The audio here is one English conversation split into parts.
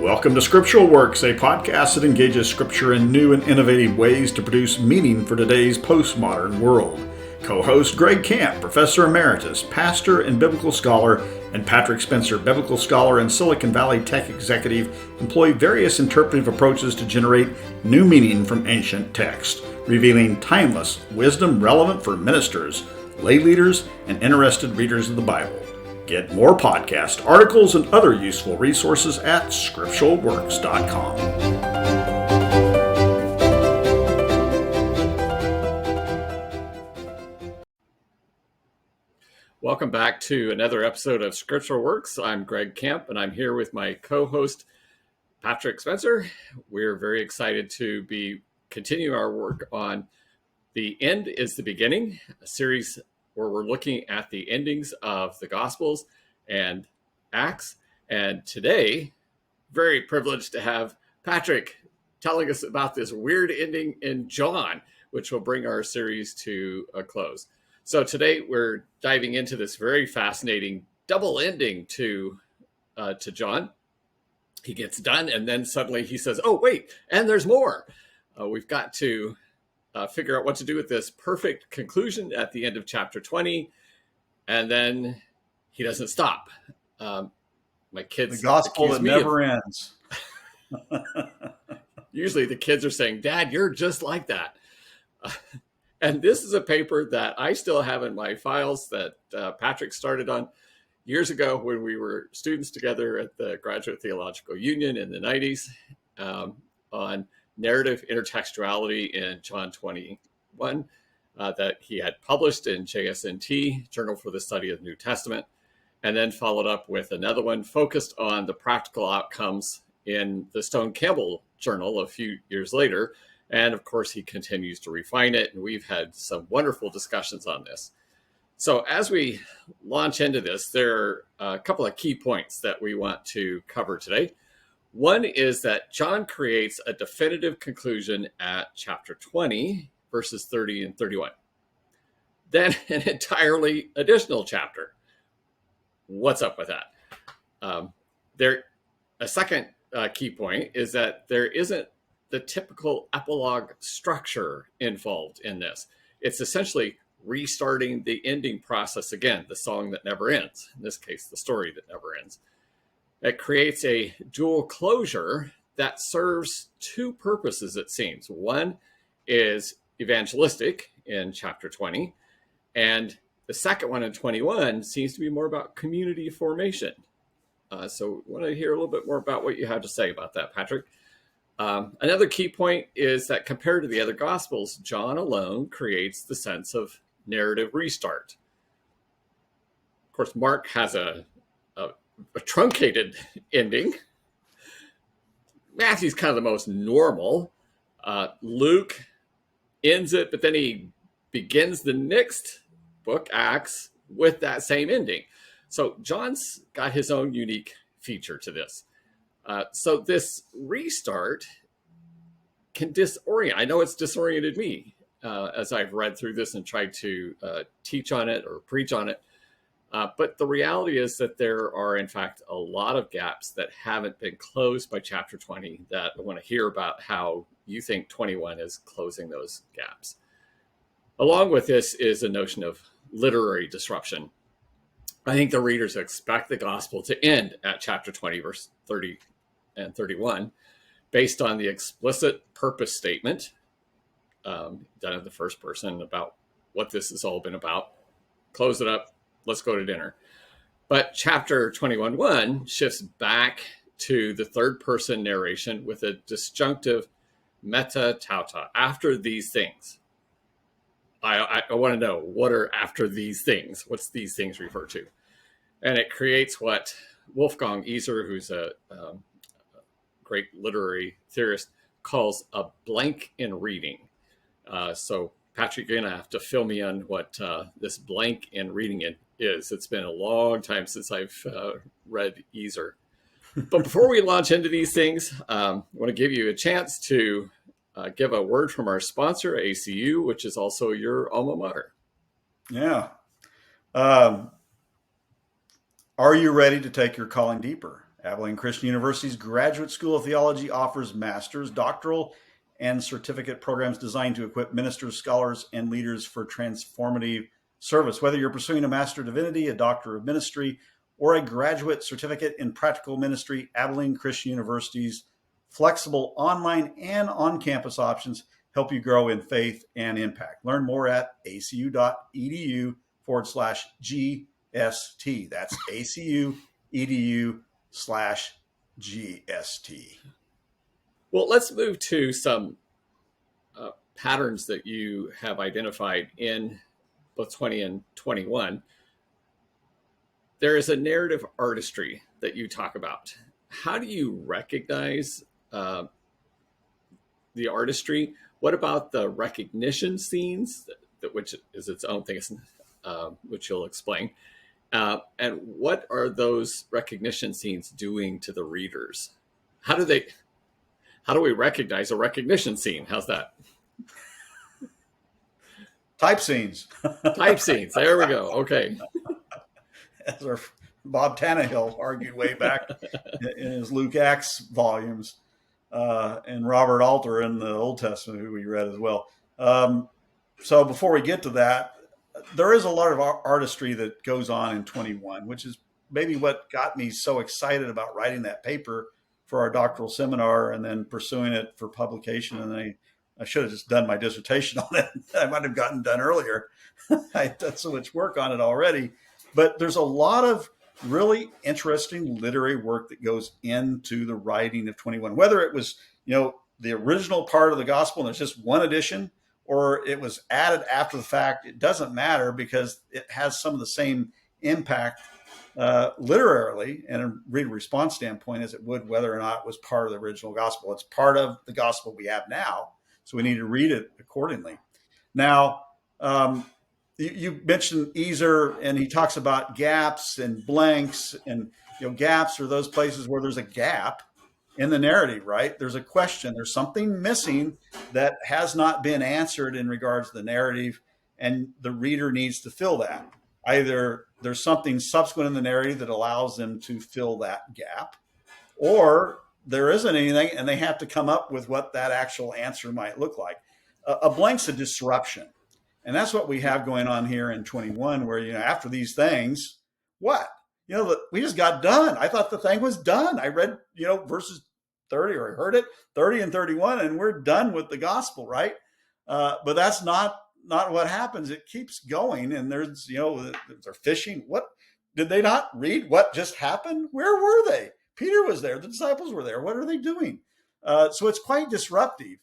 Welcome to Scriptural Works, a podcast that engages Scripture in new and innovative ways to produce meaning for today's postmodern world. Co-host Greg Camp, Professor Emeritus, Pastor and Biblical Scholar, and Patrick Spencer, Biblical Scholar and Silicon Valley Tech Executive, employ various interpretive approaches to generate new meaning from ancient text, revealing timeless wisdom relevant for ministers, lay leaders, and interested readers of the Bible. Get more podcast articles and other useful resources at scripturalworks.com. Welcome back to another episode of Scriptural Works. I'm Greg Camp, and I'm here with my co-host, Patrick Spencer. We're very excited to be continuing our work on The End is the Beginning, a series where we're looking at the endings of the Gospels and Acts. And today, very privileged to have Patrick telling us about this weird ending in John, which will bring our series to a close. So today we're diving into this very fascinating double ending to John. He gets done, and then suddenly he says, "Oh, wait, and there's more." We've got to figure out what to do with this perfect conclusion at the end of chapter 20, and then he doesn't stop. My kids, the gospel that never ends. Usually the kids are saying, "Dad, you're just like that." And this is a paper that I still have in my files that Patrick started on years ago when we were students together at the Graduate Theological Union in the 90s on narrative intertextuality in John 21 that he had published in JSNT, Journal for the Study of the New Testament, and then followed up with another one focused on the practical outcomes in the Stone Campbell Journal a few years later. And of course, he continues to refine it, and we've had some wonderful discussions on this. So as we launch into this, there are a couple of key points that we want to cover today. One is that John creates a definitive conclusion at chapter 20, verses 30 and 31. Then an entirely additional chapter. What's up with that? A second key point is that there isn't the typical epilogue structure involved in this. It's essentially restarting the ending process again, the song that never ends, in this case, the story that never ends. It creates a dual closure that serves two purposes, it seems. One is evangelistic in chapter 20, and the second one in 21 seems to be more about community formation. So I want to hear a little bit more about what you have to say about that, Patrick. Another key point is that compared to the other Gospels, John alone creates the sense of narrative restart. Of course, Mark has a truncated ending. Matthew's kind of the most normal. Luke ends it, but then he begins the next book, Acts, with that same ending. So John's got his own unique feature to this. So this restart can disorient. I know it's disoriented me as I've read through this and tried to teach on it or preach on it. But the reality is that there are, in fact, a lot of gaps that haven't been closed by chapter 20 that I want to hear about how you think 21 is closing those gaps. Along with this is a notion of literary disruption. I think the readers expect the gospel to end at chapter 20, verse 30 and 31, based on the explicit purpose statement done in the first person about what this has all been about. Close it up. Let's go to dinner. But chapter 21:1 shifts back to the third person narration with a disjunctive meta tauta. After these things. I want to know, what are after these things? What's these things refer to? And it creates what Wolfgang Iser, who's a great literary theorist, calls a blank in reading. So Patrick, you're going to have to fill me in what this blank in reading is. It's been a long time since I've read Iser. But before we launch into these things, I want to give you a chance to give a word from our sponsor, ACU, which is also your alma mater. Yeah. Are you ready to take your calling deeper? Abilene Christian University's Graduate School of Theology offers master's, doctoral, and certificate programs designed to equip ministers, scholars, and leaders for transformative service. Whether you're pursuing a Master of Divinity, a Doctor of Ministry, or a graduate certificate in practical ministry, Abilene Christian University's flexible online and on-campus options help you grow in faith and impact. Learn more at acu.edu/GST. That's acu.edu/GST. Well, let's move to some patterns that you have identified in both 20 and 21. There is a narrative artistry that you talk about. How do you recognize the artistry? What about the recognition scenes, which is its own thing, which you'll explain? And what are those recognition scenes doing to the readers? How do we recognize a recognition scene? How's that? Type scenes. Type scenes. There we go. Okay. As our Bob Tannehill argued way back in his Luke Acts volumes, and Robert Alter in the Old Testament, who we read as well. So before we get to that, there is a lot of artistry that goes on in 21, which is maybe what got me so excited about writing that paper for our doctoral seminar and then pursuing it for publication. And then I should have just done my dissertation on it. I might have gotten done earlier. I've done so much work on it already. But there's a lot of really interesting literary work that goes into the writing of 21, whether it was, the original part of the gospel and there's just one edition, or it was added after the fact. It doesn't matter because it has some of the same impact literarily and a reader response standpoint as it would whether or not it was part of the original gospel. It's part of the gospel we have now, so we need to read it accordingly. Now, you mentioned Ezer, and he talks about gaps and blanks, and gaps are those places where there's a gap in the narrative, right? There's a question, there's something missing that has not been answered in regards to the narrative, and the reader needs to fill that. Either there's something subsequent in the narrative that allows them to fill that gap, or there isn't anything and they have to come up with what that actual answer might look like. A blank's a disruption. And that's what we have going on here in 21, where, after these things, what? We just got done. I thought the thing was done. I read, verses 30, or I heard it, 30 and 31, and we're done with the gospel, right? But that's not what happens. It keeps going, and there's, they're fishing. What? Did they not read what just happened? Where were they? Peter was there. The disciples were there. What are they doing? So it's quite disruptive.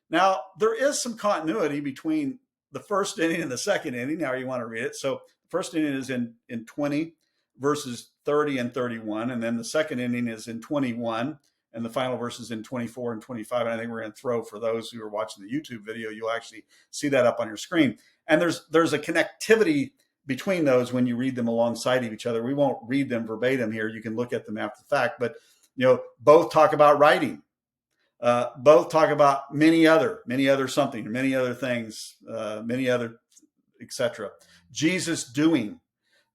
Now, there is some continuity between the first inning and the second inning, however you want to read it. So the first inning is in 20, verses 30 and 31. And then the second inning is in 21. And the final verse is in 24 and 25. And I think we're going to throw, for those who are watching the YouTube video, you'll actually see that up on your screen. And there's a connectivity between those when you read them alongside of each other. We won't read them verbatim here. You can look at them after the fact. But, both talk about writing. Both talk about many other something, many other things, many other, etc. Jesus doing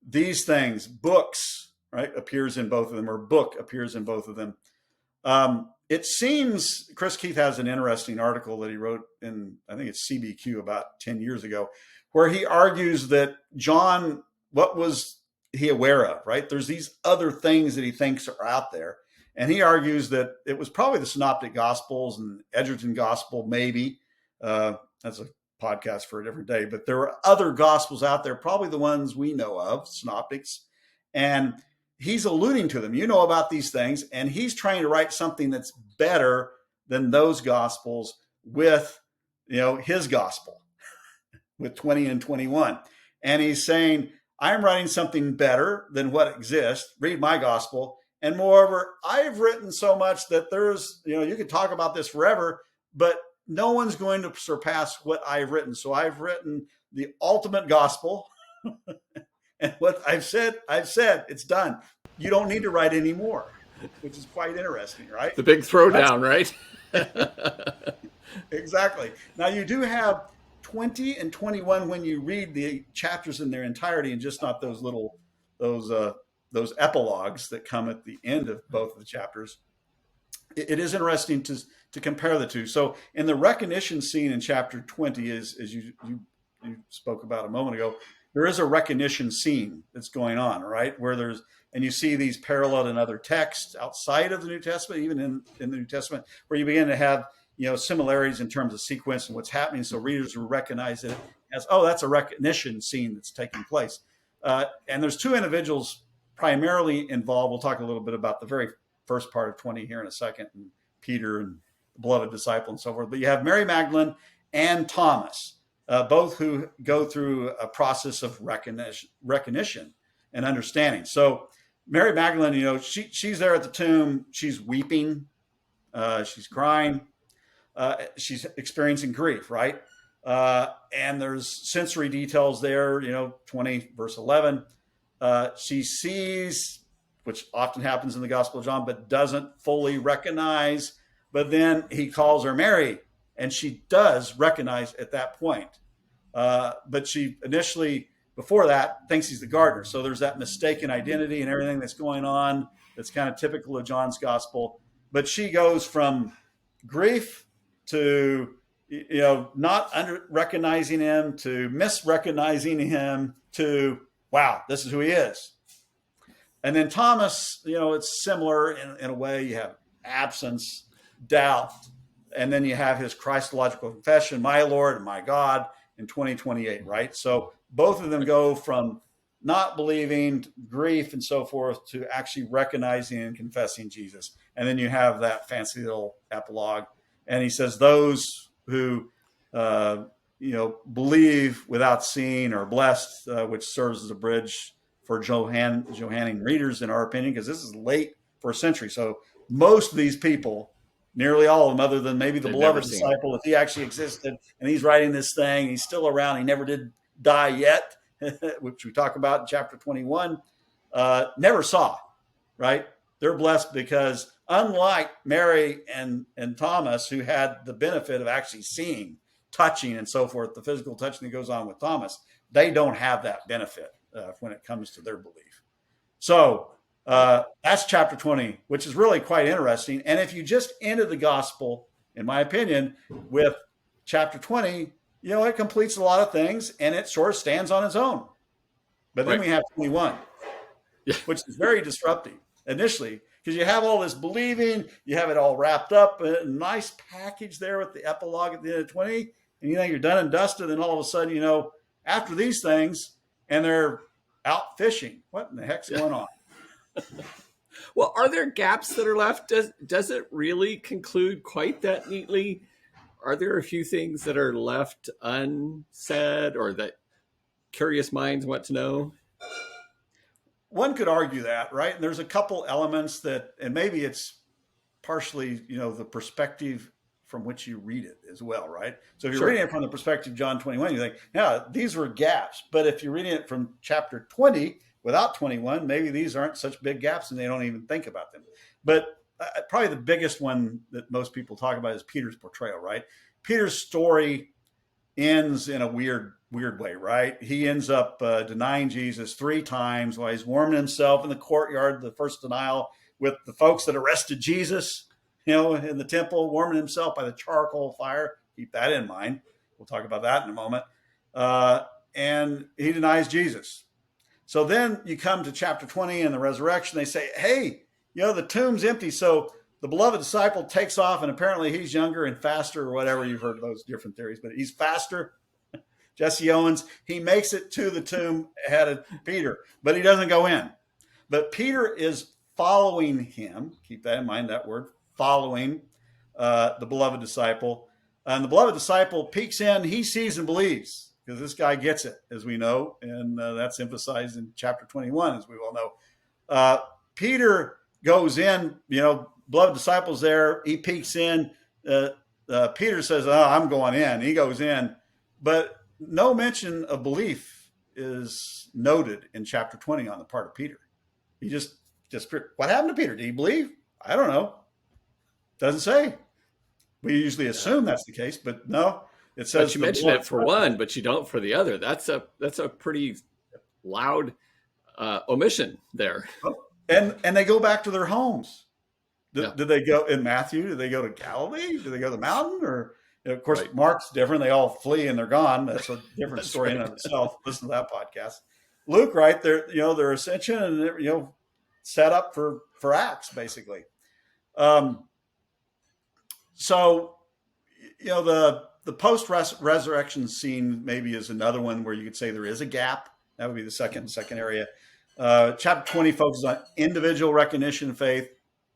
these things. Books, right, appears in both of them, or book appears in both of them. It seems Chris Keith has an interesting article that he wrote in, I think it's CBQ, about 10 years ago, where he argues that John, what was he aware of, right? There's these other things that he thinks are out there. And he argues that it was probably the Synoptic Gospels and Edgerton Gospel, maybe. That's a podcast for a different day. But there are other Gospels out there, probably the ones we know of, Synoptics. And he's alluding to them. You know about these things. And he's trying to write something that's better than those Gospels with, his Gospel, with 20 and 21. And he's saying, I'm writing something better than what exists. Read my Gospel. And moreover, I've written so much that there's, you could talk about this forever, but no one's going to surpass what I've written. So I've written the ultimate gospel. And what I've said, it's done. You don't need to write anymore, which is quite interesting, right? The big throwdown, right? Exactly. Now, you do have 20 and 21 when you read the chapters in their entirety, and just not those those epilogues that come at the end of both of the chapters, it is interesting to compare the two. So in the recognition scene in chapter 20, as you spoke about a moment ago, there is a recognition scene that's going on, right? Where and you see these paralleled in other texts outside of the New Testament, even in the New Testament, where you begin to have, similarities in terms of sequence and what's happening. So readers will recognize it as, oh, that's a recognition scene that's taking place. And there's two individuals primarily involved. We'll talk a little bit about the very first part of 20 here in a second, and Peter and the beloved disciple and so forth. But you have Mary Magdalene and Thomas, both who go through a process of recognition and understanding. So Mary Magdalene, she's there at the tomb. She's weeping. She's crying. She's experiencing grief, right? And there's sensory details there, 20 verse 11. She sees, which often happens in the Gospel of John, but doesn't fully recognize. But then he calls her Mary, and she does recognize at that point. But she initially, before that, thinks he's the gardener. So there's that mistaken identity and everything that's going on that's kind of typical of John's Gospel. But she goes from grief to, not recognizing him, to misrecognizing him, to, wow, this is who he is. And then Thomas, it's similar in a way. You have absence, doubt, and then you have his Christological confession, my Lord and my God, in 2028, right? So both of them go from not believing, grief, and so forth, to actually recognizing and confessing Jesus. And then you have that fancy little epilogue. And he says, those who, believe without seeing are blessed, which serves as a bridge for Johannine readers, in our opinion, because this is late first century. So most of these people, nearly all of them, other than maybe the beloved disciple, if he actually existed and he's writing this thing, he's still around, he never did die yet, which we talk about in chapter 21, never saw, right? They're blessed because, unlike Mary and Thomas, who had the benefit of actually seeing, touching, and so forth, the physical touching that goes on with Thomas, they don't have that benefit when it comes to their belief. So that's chapter 20, which is really quite interesting. And if you just ended the gospel, in my opinion, with chapter 20, it completes a lot of things and it sort of stands on its own. But then we have 21, which is very disruptive initially, because you have all this believing, you have it all wrapped up, a nice package there with the epilogue at the end of 20, and you think you're done and dusted, and all of a sudden, after these things, and they're out fishing. What in the heck's going on? Well, are there gaps that are left? Does it really conclude quite that neatly? Are there a few things that are left unsaid, or that curious minds want to know? One could argue that, right? And there's a couple elements that, and maybe it's partially, the perspective from which you read it as well, right? So if you're reading it from the perspective of John 21, you think, yeah, these were gaps. But if you're reading it from chapter 20 without 21, maybe these aren't such big gaps and they don't even think about them. But probably the biggest one that most people talk about is Peter's portrayal, right? Peter's story ends in a weird way, right? He ends up denying Jesus 3 times while he's warming himself in the courtyard, the first denial, with the folks that arrested Jesus, in the temple, warming himself by the charcoal fire. Keep that in mind. We'll talk about that in a moment. And he denies Jesus. So then you come to chapter 20 and the resurrection. They say, hey, the tomb's empty. So the beloved disciple takes off, and apparently he's younger and faster, or whatever. You've heard those different theories, but he's faster. Jesse Owens, he makes it to the tomb ahead of Peter, but he doesn't go in. But Peter is following him. Keep that in mind, that word, following the beloved disciple. And the beloved disciple peeks in, he sees and believes, because this guy gets it, as we know. And that's emphasized in chapter 21, as we well know. Peter goes in, beloved disciple's there. He peeks in. Peter says, oh, I'm going in. He goes in. But no mention of belief is noted in chapter 20 on the part of Peter. He just what happened to Peter? Did he believe? I don't know. Doesn't say. We usually assume that's the case, but no. It says but you mention it for one, but you don't for the other. That's a pretty loud omission there. And they go back to their homes. Yeah. Did they go in Matthew? Did they go to Galilee? Did they go to the mountain? Or, of course, Right. Mark's different. They all flee and they're gone. That's a different That's story in right. and of itself. Listen to that podcast. Luke, right? Their ascension and set up for Acts basically. So the post resurrection scene maybe is another one where you could say there is a gap. That would be the second area. Chapter 20 focuses on individual recognition of faith,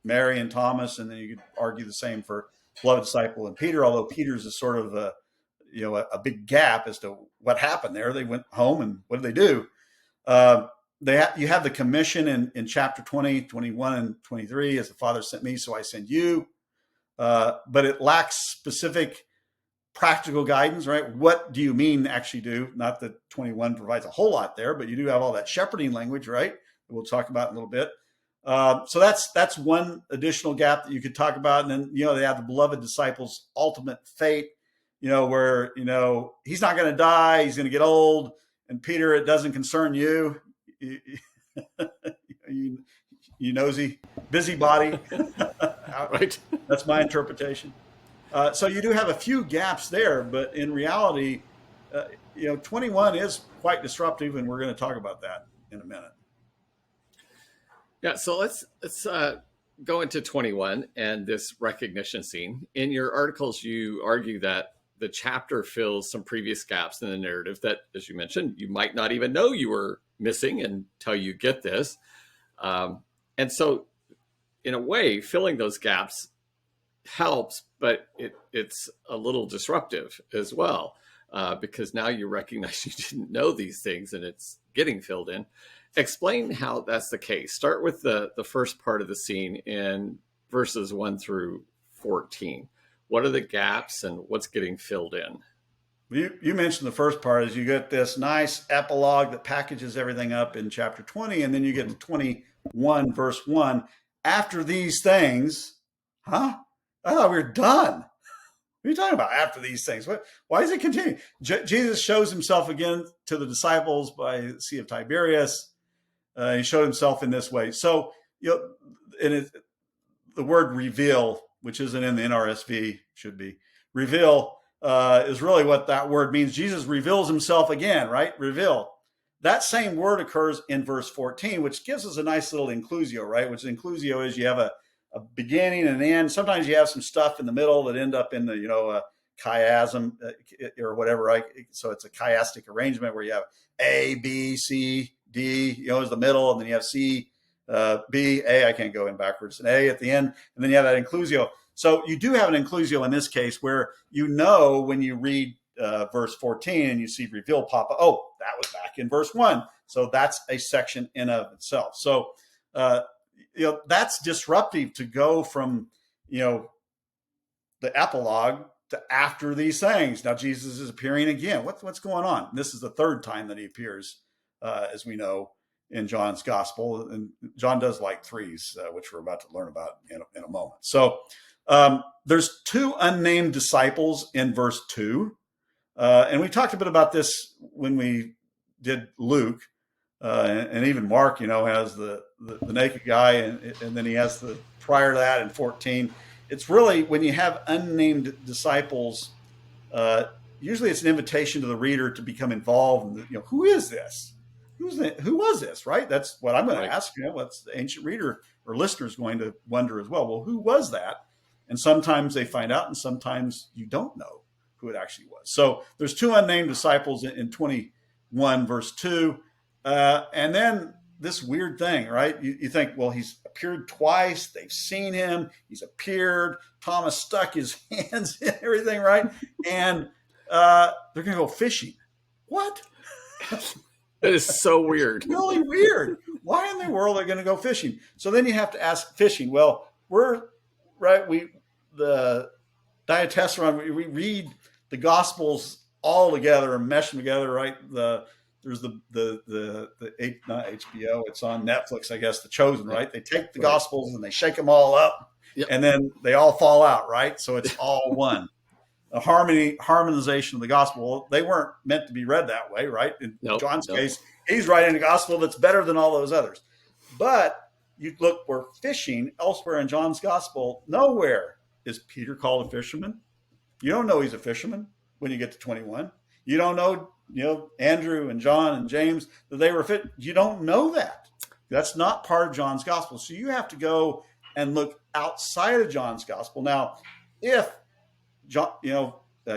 Mary and Thomas, and then you could argue the same for beloved disciple and Peter, although Peter's is sort of a big gap as to what happened there. They went home and what did they do? You have the commission in chapter 20, 21, and 23, as the Father sent me, so I send you. But it lacks specific practical guidance, right? What do you mean actually do? Not that 21 provides a whole lot there, but you do have all that shepherding language, right? That we'll talk about in a little bit. So that's one additional gap that you could talk about. And then, they have the beloved disciples' ultimate fate, where, he's not going to die. He's going to get old. And Peter, it doesn't concern you. You nosy busybody. Right. That's my interpretation. So you do have a few gaps there, but in reality, 21 is quite disruptive, and we're going to talk about that in a minute. Yeah, so let's go into 21 and this recognition scene. In your articles, you argue that the chapter fills some previous gaps in the narrative that, as you mentioned, you might not even know you were missing until you get this. And so, in a way, filling those gaps helps, but it's a little disruptive as well, because now you recognize you didn't know these things and it's getting filled in. Explain how that's the case. Start with the first part of the scene in verses 1 through 14. What are the gaps and what's getting filled in? You mentioned the first part is you get this nice epilogue that packages everything up in chapter 20, and then you get to 21 verse 1. After these things, I thought we were done. What are you talking about after these things? Why does it continue? Jesus shows himself again to the disciples by the Sea of Tiberias. He showed himself in this way. So, the word reveal, which isn't in the NRSV, should be reveal, is really what that word means. Jesus reveals himself again, right? Reveal. That same word occurs in verse 14, which gives us a nice little inclusio, right? Which inclusio is you have a beginning and an end. Sometimes you have some stuff in the middle that end up in the, chiasm or whatever, right? So it's a chiastic arrangement where you have A, B, C, D, is the middle, and then you have C, B, A, I can't go in backwards, and A at the end, and then you have that inclusio. So you do have an inclusio in this case where when you read verse 14 and you see reveal pop up, oh, that was back in verse 1. So that's a section in of itself. So, that's disruptive to go from, the epilogue to after these things. Now Jesus is appearing again. What's going on? This is the third time that he appears, as we know, in John's gospel. And John does like threes, which we're about to learn about in a moment. So there's two unnamed disciples in verse 2. And we talked a bit about this when we did Luke. And even Mark, has the naked guy, and then he has the prior to that in 14. It's really when you have unnamed disciples, usually it's an invitation to the reader to become involved. Who is this? Who was this? Right? That's what I'm going to ask. What's the ancient reader or listener is going to wonder as well. Well, who was that? And sometimes they find out, and sometimes you don't know who it actually was. So there's two unnamed disciples in 21 verse 2. And then this weird thing, right? You think, well, he's appeared twice. They've seen him. He's appeared. Thomas stuck his hands in everything, right? And they're going to go fishing. What? That is so weird. Really weird. Why in the world are they going to go fishing? So then you have to ask fishing. Well, the diatessaron, we read the Gospels all together and mesh them together, right? There's not HBO, it's on Netflix, I guess, The Chosen, right? They take the Gospels and they shake them all up, and then they all fall out, right? So it's all one. Harmonization of the Gospel. They weren't meant to be read that way, right? In John's case, He's writing a gospel that's better than all those others. But you look, we're fishing elsewhere in John's gospel. Nowhere is Peter called a fisherman. You don't know he's a fisherman when you get to 21. You don't know, Andrew and John and James, that they were fit. You don't know that. That's not part of John's gospel. So you have to go and look outside of John's gospel. Now, if John,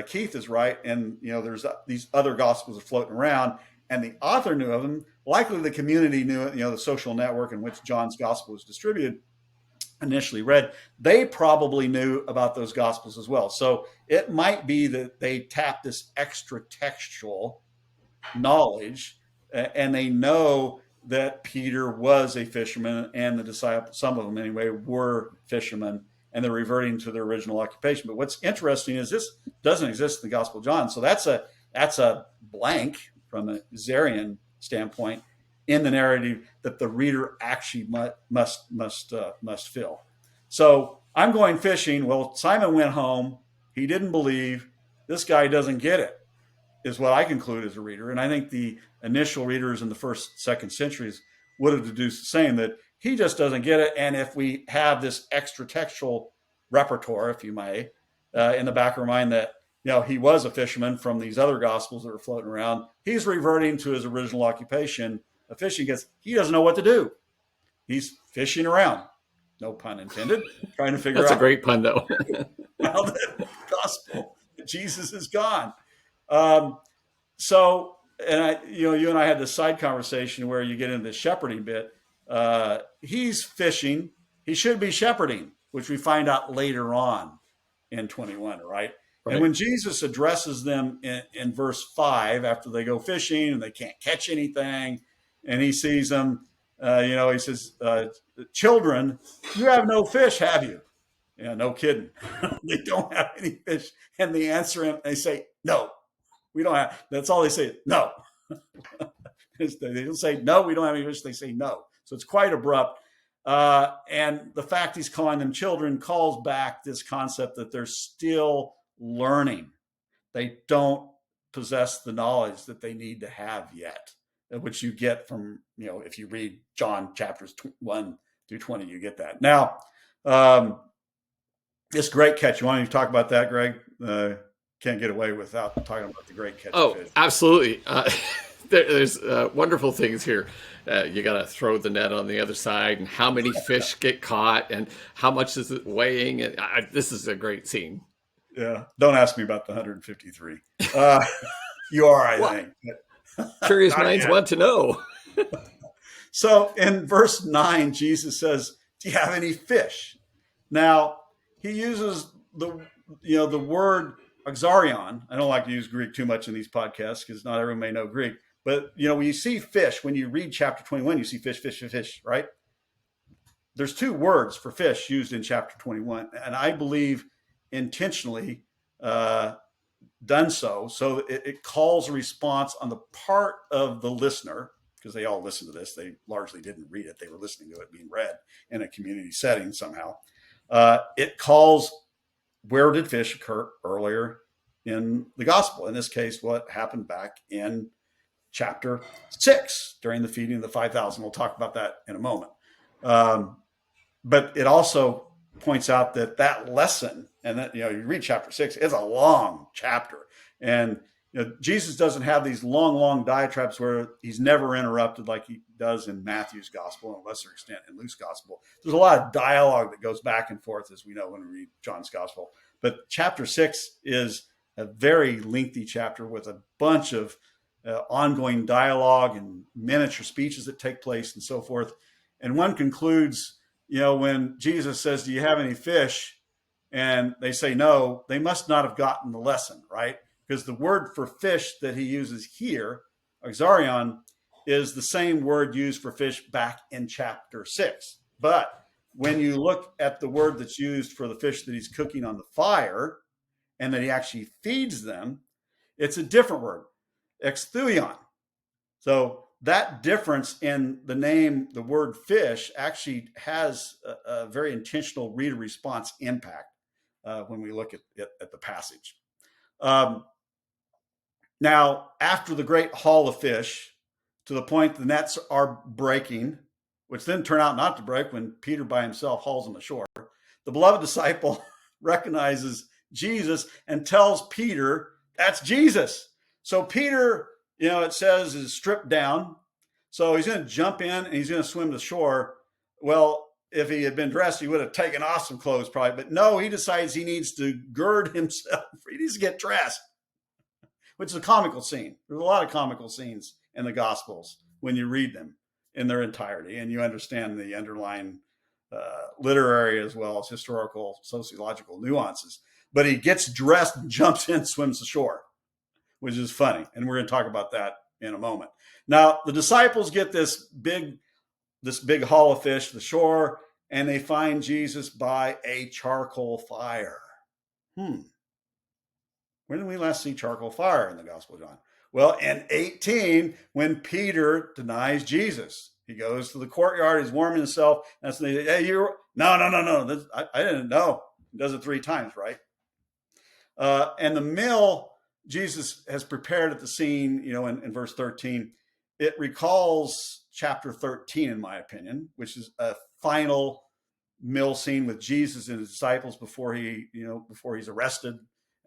Keith is right, and there's these other gospels are floating around, and the author knew of them, likely the community knew it. The social network in which John's gospel was distributed, initially read, they probably knew about those gospels as well. So it might be that they tap this extra textual knowledge, and they know that Peter was a fisherman, and the disciples, some of them anyway, were fishermen, and they're reverting to their original occupation. But what's interesting is this doesn't exist in the Gospel of John. So that's a blank from a Zarian standpoint in the narrative that the reader actually must fill. So I'm going fishing. Well, Simon went home. He didn't believe. This guy doesn't get it, is what I conclude as a reader. And I think the initial readers in the first, second centuries would have deduced the same, that he just doesn't get it. And if we have this extra textual repertoire, if you may, in the back of our mind that, he was a fisherman from these other gospels that are floating around, he's reverting to his original occupation of fishing because he doesn't know what to do. He's fishing around. No pun intended. Trying to figure That's out. a great pun, though. How the gospel, Jesus is gone. So, and you and I had this side conversation where you get into the shepherding bit. He's fishing. He should be shepherding, which we find out later on in 21, right? And when Jesus addresses them in verse 5, after they go fishing and they can't catch anything, and he sees them, he says, children, you have no fish, have you? Yeah, no kidding. They don't have any fish. And they answer him, they say, no, we don't have. That's all they say, no. They don't say, no, we don't have any fish. They say, no. So it's quite abrupt. And the fact he's calling them children calls back this concept that they're still learning. They don't possess the knowledge that they need to have yet, which you get from, if you read John chapters 1 through 20, you get that. Now, this great catch. You want to talk about that, Greg? Can't get away without talking about the great catch. Oh, absolutely. There's wonderful things here. You got to throw the net on the other side, and how many fish get caught, and how much is it weighing? And this is a great scene. Yeah. Don't ask me about the 153. You are, I think. Curious minds want to know. So in verse 9, Jesus says, do you have any fish? Now, he uses the word exarion. I don't like to use Greek too much in these podcasts because not everyone may know Greek. But, when you see fish, when you read chapter 21, you see fish, fish, fish, fish, right? There's two words for fish used in chapter 21. And I believe intentionally done so it calls a response on the part of the listener, because they all listen to this. They largely didn't read it. They were listening to it being read in a community setting somehow. It calls, where did fish occur earlier in the gospel? In this case, what happened back in chapter 6 during the feeding of the 5,000. We'll talk about that in a moment. But it also points out that lesson, and that, you read chapter 6, is a long chapter. And, Jesus doesn't have these long diatribes where he's never interrupted like he does in Matthew's gospel, and a lesser extent in Luke's gospel. There's a lot of dialogue that goes back and forth, as we know when we read John's gospel. But chapter 6 is a very lengthy chapter with a bunch of ongoing dialogue and miniature speeches that take place and so forth. And one concludes, when Jesus says, do you have any fish? And they say no, they must not have gotten the lesson, right? Because the word for fish that he uses here, exarion, is the same word used for fish back in chapter 6. But when you look at the word that's used for the fish that he's cooking on the fire and that he actually feeds them, it's a different word, extheuion. So that difference in the name, the word fish, actually has a very intentional reader response impact when we look at the passage. Now, after the great haul of fish, to the point the nets are breaking, which then turn out not to break when Peter by himself hauls them ashore. The beloved disciple recognizes Jesus and tells Peter, that's Jesus. So Peter, it says is stripped down. So he's going to jump in and he's going to swim to shore. Well, if he had been dressed, he would have taken off some clothes probably. But no, he decides he needs to gird himself. He needs to get dressed, which is a comical scene. There's a lot of comical scenes in the Gospels when you read them in their entirety and you understand the underlying literary as well as historical, sociological nuances. But he gets dressed, jumps in, swims ashore, which is funny. And we're going to talk about that in a moment. Now, the disciples get this big haul of fish to the shore, and they find Jesus by a charcoal fire. When did we last see charcoal fire in the Gospel of John? Well, in 18, when Peter denies Jesus. He goes to the courtyard, he's warming himself, and so they say, hey, no. I didn't know. He does it 3 times, right? And the meal Jesus has prepared at the scene, in verse 13, it recalls chapter 13, in my opinion, which is a final meal scene with Jesus and his disciples before he's arrested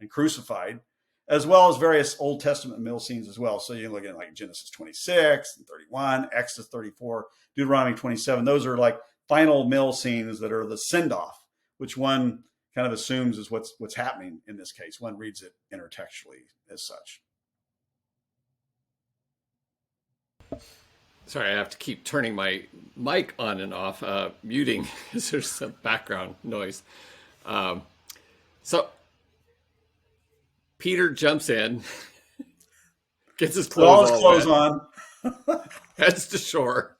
and crucified, as well as various Old Testament meal scenes as well. So you look at like Genesis 26 and 31, Exodus 34, Deuteronomy 27. Those are like final meal scenes that are the send-off, which one kind of assumes is what's happening in this case. One reads it intertextually as such. Sorry, I have to keep turning my mic on and off, muting because there's some background noise. So Peter jumps in, gets his clothes on, heads to shore.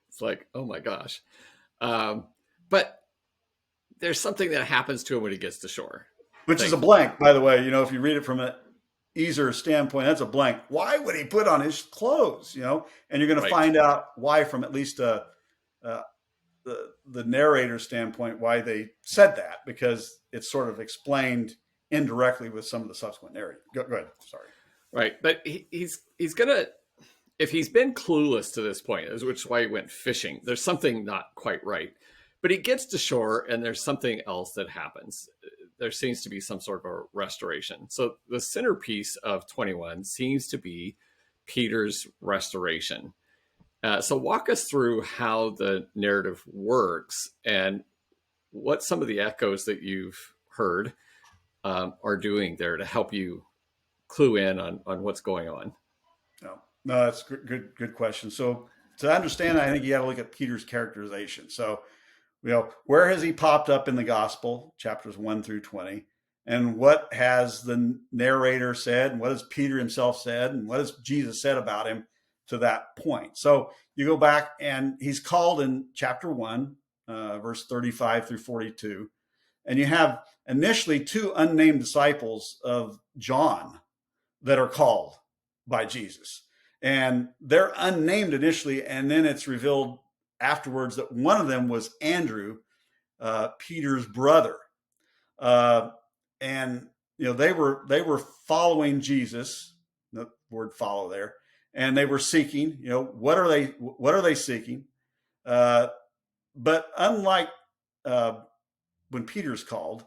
It's like, oh my gosh. But there's something that happens to him when he gets to shore. Which is a blank, by the way. If you read it from an Ezer standpoint, that's a blank. Why would he put on his clothes? And you're going to find out why from at least the narrator standpoint, why they said that, because it's sort of explained indirectly with some of the subsequent narrative. Go ahead. Sorry. Right. But he's going to, if he's been clueless to this point, which is why he went fishing, there's something not quite right. But he gets to shore and there's something else that happens. There seems to be some sort of a restoration. So the centerpiece of 21 seems to be Peter's restoration. So walk us through how the narrative works and what some of the echoes that you've heard are doing there to help you clue in on what's going on. No, that's good question. So to understand that, I think you got to look at Peter's characterization. So, where has he popped up in the gospel, chapters 1 through 20? And what has the narrator said? And what has Peter himself said? And what has Jesus said about him to that point? So you go back and he's called in chapter 1, verse 35 through 42. And you have initially 2 unnamed disciples of John that are called by Jesus. And they're unnamed initially, and then it's revealed afterwards that one of them was Andrew, Peter's brother. And they were following Jesus, the word follow there, and they were seeking, what are they seeking? But unlike when Peter's called,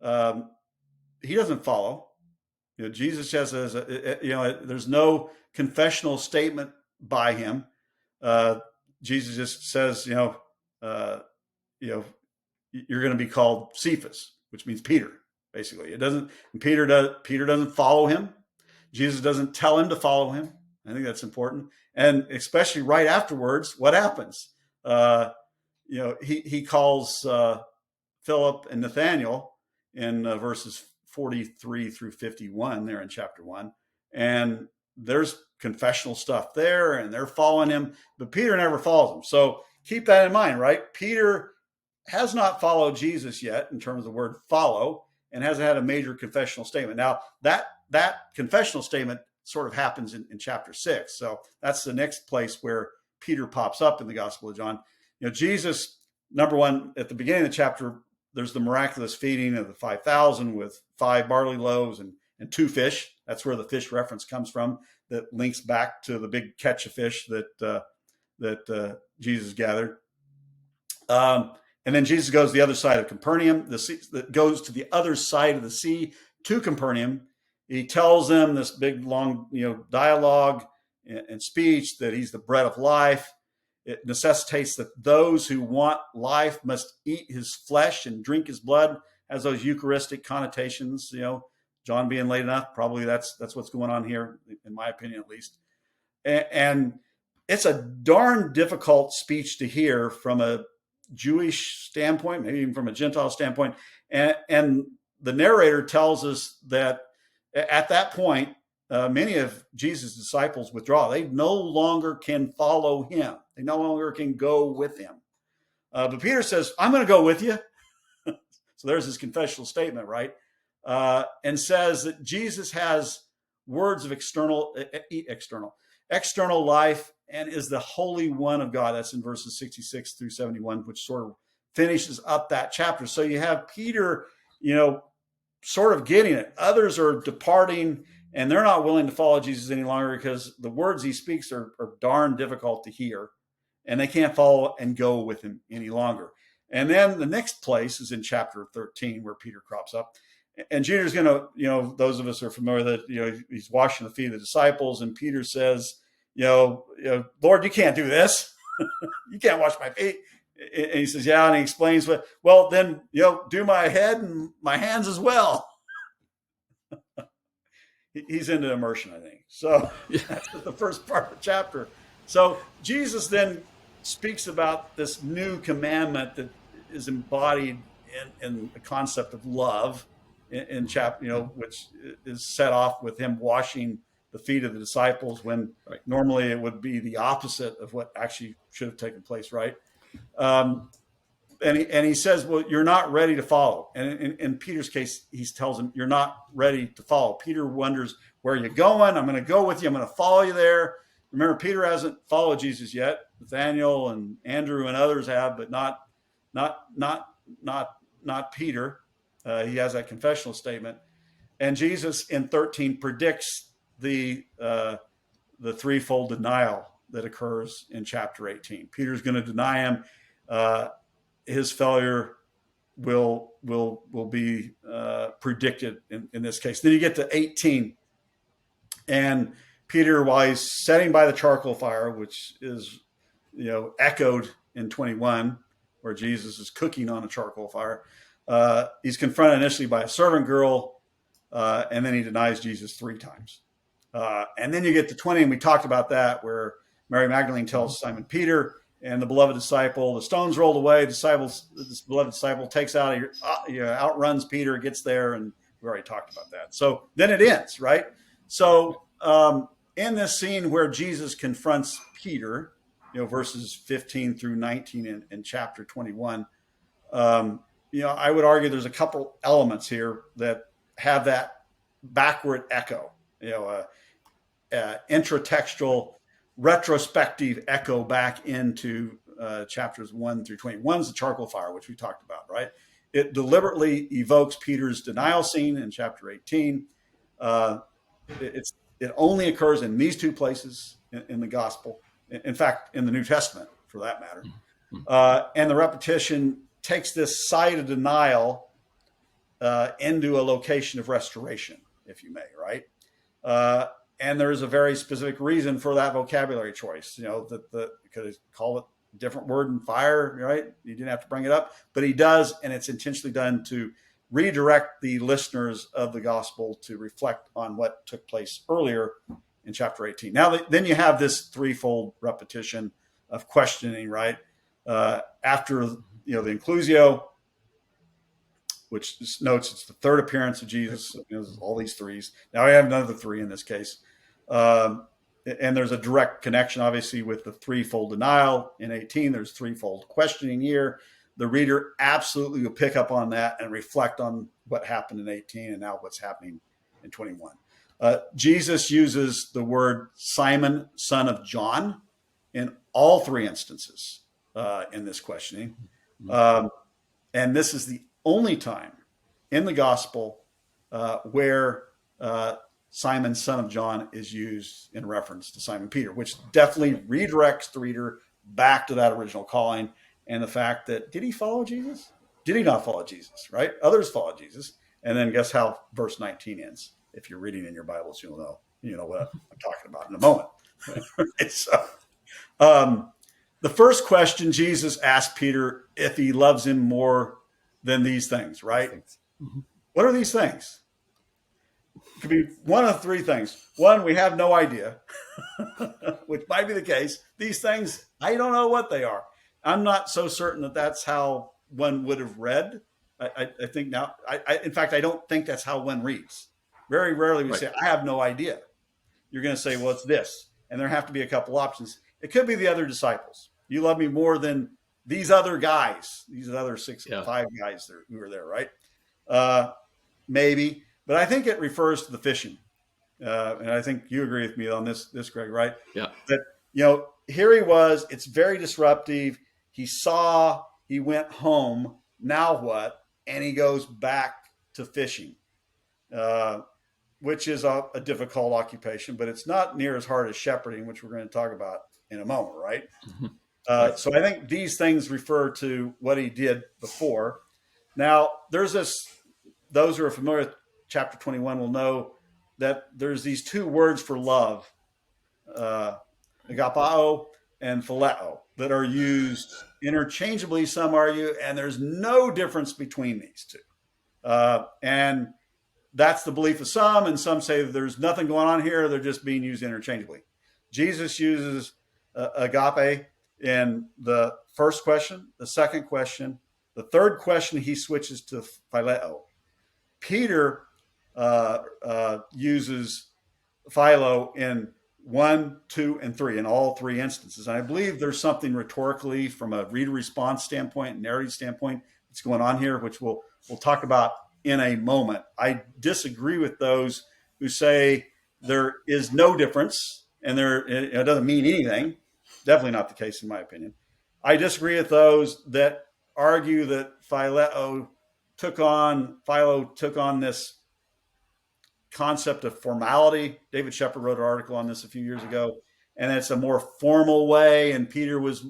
he doesn't follow. Jesus just says, there's no confessional statement by him. Jesus just says, you're going to be called Cephas, which means Peter. Basically, Peter doesn't follow him. Jesus doesn't tell him to follow him. I think that's important, and especially right afterwards, what happens? He calls Philip and Nathaniel in verses 43 through 51 there in chapter 1, and there's confessional stuff there, and they're following him, but Peter never follows him. So keep that in mind, right? Peter has not followed Jesus yet in terms of the word follow, and hasn't had a major confessional statement. Now that confessional statement sort of happens in chapter 6. So that's the next place where Peter pops up in the Gospel of John. Jesus, number one, at the beginning of the chapter, there's the miraculous feeding of the 5,000 with 5 barley loaves and 2 fish. That's where the fish reference comes from, that links back to the big catch of fish that Jesus gathered. And then Jesus goes to the other side of Capernaum, that goes to the other side of the sea to Capernaum. He tells them this big, long, dialogue and speech that he's the bread of life. It necessitates that those who want life must eat his flesh and drink his blood. Has those Eucharistic connotations, John being late enough. Probably that's what's going on here, in my opinion, at least. And it's a darn difficult speech to hear from a Jewish standpoint, maybe even from a Gentile standpoint. And the narrator tells us that at that point, many of Jesus' disciples withdraw. They no longer can follow him. They no longer can go with him. But Peter says, I'm going to go with you. So there's his confessional statement, right? And says that Jesus has words of external life and is the Holy One of God. That's in verses 66 through 71, which sort of finishes up that chapter. So you have Peter, sort of getting it. Others are departing and they're not willing to follow Jesus any longer because the words he speaks are darn difficult to hear and they can't follow and go with him any longer. And then the next place is in chapter 13 where Peter crops up. And Peter's going to, those of us are familiar that, he's washing the feet of the disciples. And Peter says, Lord, you can't do this. You can't wash my feet. And he says, yeah. And he explains, well, then, do my head and my hands as well. He's into immersion, I think. So that's the first part of the chapter. So Jesus then speaks about this new commandment that is embodied in the concept of love in chapter, which is set off with him washing the feet of the disciples when normally it would be the opposite of what actually should have taken place, right? And he says, well, you're not ready to follow. And in Peter's case, he tells him, you're not ready to follow. Peter wonders, where are you going? I'm going to go with you. I'm going to follow you there. Remember, Peter hasn't followed Jesus yet. Nathaniel and Andrew and others have, but not Peter. He has that confessional statement. And Jesus in 13 predicts the threefold denial that occurs in chapter 18. Peter's going to deny him. His failure will be predicted in this case. Then you get to 18, and Peter, while he's sitting by the charcoal fire, which is echoed in 21, where Jesus is cooking on a charcoal fire, he's confronted initially by a servant girl, and then he denies Jesus 3 times. And then you get to 20, and we talked about that, where Mary Magdalene tells Simon Peter and the beloved disciple, the stone's rolled away. This beloved disciple takes out, outruns Peter, gets there, and we already talked about that. So then it ends, right? So in this scene where Jesus confronts Peter, verses 15 through 19 in chapter 21, I would argue there's a couple elements here that have that backward echo, intertextual, retrospective echo back into chapters 1 through 20. One's the charcoal fire, which we talked about, right? It deliberately evokes Peter's denial scene in chapter 18. It only occurs in these 2 places in the gospel. In fact, in the New Testament, for that matter. And the repetition takes this site of denial into a location of restoration, if you may, right? And there's a very specific reason for that vocabulary choice. That could call it a different word than fire, right? You didn't have to bring it up, but he does, and it's intentionally done to redirect the listeners of the gospel to reflect on what took place earlier in chapter 18. Now, then you have this threefold repetition of questioning, right? After the inclusio, which notes it's the 3rd appearance of Jesus. All these 3s. Now I have another 3 in this case. And there's a direct connection, obviously, with the threefold denial in 18. There's threefold questioning here. The reader absolutely will pick up on that and reflect on what happened in 18 and now what's happening in 21. Jesus uses the word Simon, son of John, in all 3 instances in this questioning. And this is the only time in the gospel where Simon, son of John, is used in reference to Simon Peter, which definitely redirects the reader back to that original calling and the fact that, did he follow Jesus? Did he not follow Jesus, right? Others followed Jesus. And then guess how verse 19 ends? If you're reading in your Bibles, you'll know, what I'm talking about in a moment. Right? So, the first question Jesus asked Peter if he loves him more than these things, right? Mm-hmm. What are these things? It could be one of three things. One, we have no idea, which might be the case. These things, I don't know what they are. I'm not so certain that that's how one would have read. I think now, in fact, I don't think that's how one reads. Very rarely we say, I have no idea. You're going to say, well, it's this. And there have to be a couple options. It could be the other disciples. You love me more than these other guys, these other five guys who were there, right? Maybe. But I think it refers to the fishing. And I think you agree with me on this, Greg, right? Yeah. That, here he was. It's very disruptive. He went home. Now what? And he goes back to fishing, which is a difficult occupation, but it's not near as hard as shepherding, which we're going to talk about in a moment, right? Mm-hmm. So I think these things refer to what he did before. Now, there's those who are familiar with chapter 21 will know that there's these two words for love, agapao and phileo, that are used interchangeably, some argue, and there's no difference between these two. And that's the belief of some, and some say that there's nothing going on here. They're just being used interchangeably. Jesus uses agape in the first question, the second question. The third question, he switches to phileo. Peter uses philo in 1, 2, and 3 in all three instances. And I believe there's something rhetorically from a reader response standpoint, narrative standpoint, that's going on here, which we'll talk about in a moment. I disagree with those who say there is no difference and it doesn't mean anything. Definitely not the case in my opinion. I disagree with those that argue that philo took on this concept of formality. David Shepard wrote an article on this a few years ago, and it's a more formal way. And Peter was,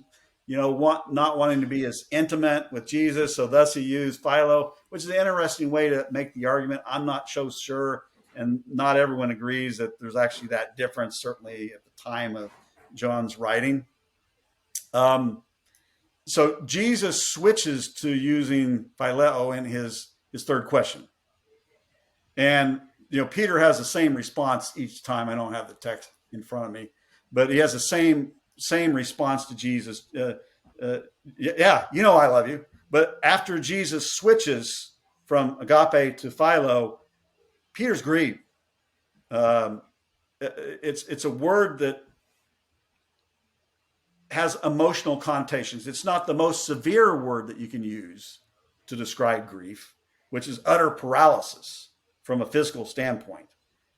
not wanting to be as intimate with Jesus, so thus he used philo, which is an interesting way to make the argument. I'm not so sure, and not everyone agrees that there's actually that difference, certainly at the time of John's writing. So Jesus switches to using phileo in his third question. And, Peter has the same response each time. I don't have the text in front of me, but he has the same response to Jesus. Yeah, I love you. But after Jesus switches from agape to philo, Peter's grieved. It's a word that has emotional connotations. It's not the most severe word that you can use to describe grief, which is utter paralysis from a physical standpoint,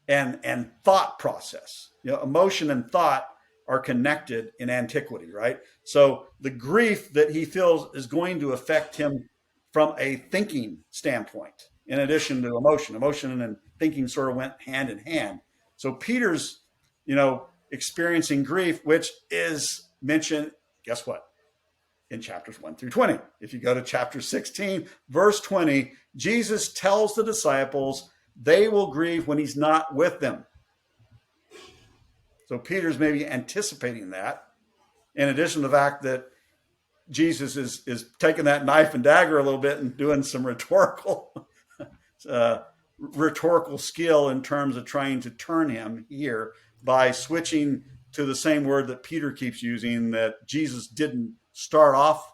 and thought process. Emotion and thought are connected in antiquity, right? So the grief that he feels is going to affect him from a thinking standpoint, in addition to emotion. Emotion and thinking sort of went hand in hand. So Peter's, experiencing grief, which is mentioned, guess what? In chapters 1 through 20. If you go to chapter 16, verse 20, Jesus tells the disciples they will grieve when he's not with them. So Peter's maybe anticipating that, in addition to the fact that Jesus is taking that knife and dagger a little bit and doing some rhetorical skill in terms of trying to turn him here by switching to the same word that Peter keeps using that Jesus didn't start off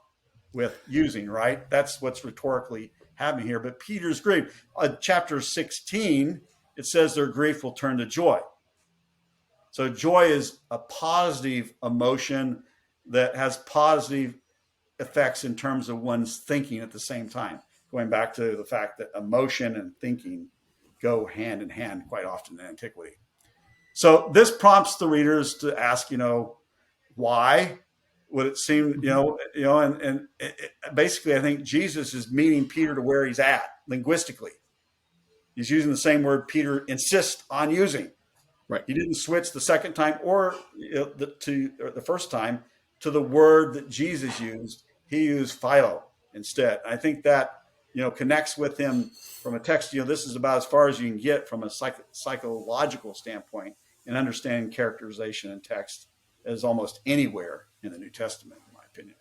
with using, right? That's what's rhetorically happening here. But Peter's grief, chapter 16, it says their grief will turn to joy. So joy is a positive emotion that has positive effects in terms of one's thinking at the same time. Going back to the fact that emotion and thinking go hand in hand quite often in antiquity. So this prompts the readers to ask, why would it seem, basically I think Jesus is meeting Peter to where he's at linguistically. He's using the same word Peter insists on using. Right. He didn't switch the second time or the first time to the word that Jesus used. He used philo instead. I think that connects with him from a text. This is about as far as you can get from a psychological standpoint in understanding characterization in text as almost anywhere in the New Testament, in my opinion.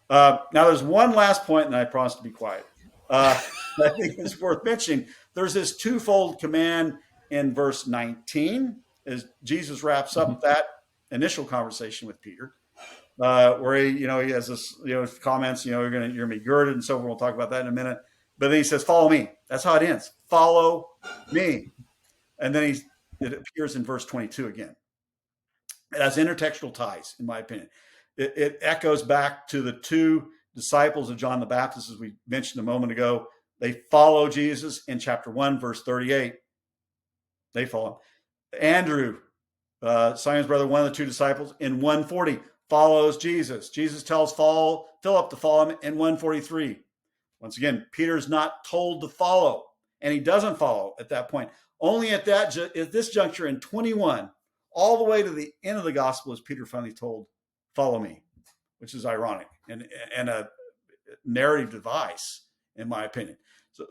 Now, there's one last point, and I promise to be quiet. I think it's worth mentioning. There's this twofold command in verse 19 as Jesus wraps up that initial conversation with Peter, where he has this, comments, you're going to be girded and so forth. We'll talk about that in a minute. But then he says, follow me. That's how it ends. Follow me. And then it appears in verse 22 again. It has intertextual ties, in my opinion. It echoes back to the two disciples of John the Baptist, as we mentioned a moment ago. They follow Jesus in chapter 1, verse 38. They follow him. Andrew, Simon's brother, one of the two disciples, in 140 follows Jesus. Jesus tells Philip to follow him in 143. Once again, Peter's not told to follow, and he doesn't follow at that point. Only at this juncture in 21, all the way to the end of the gospel, is Peter finally told, follow me, which is ironic and a narrative device, in my opinion.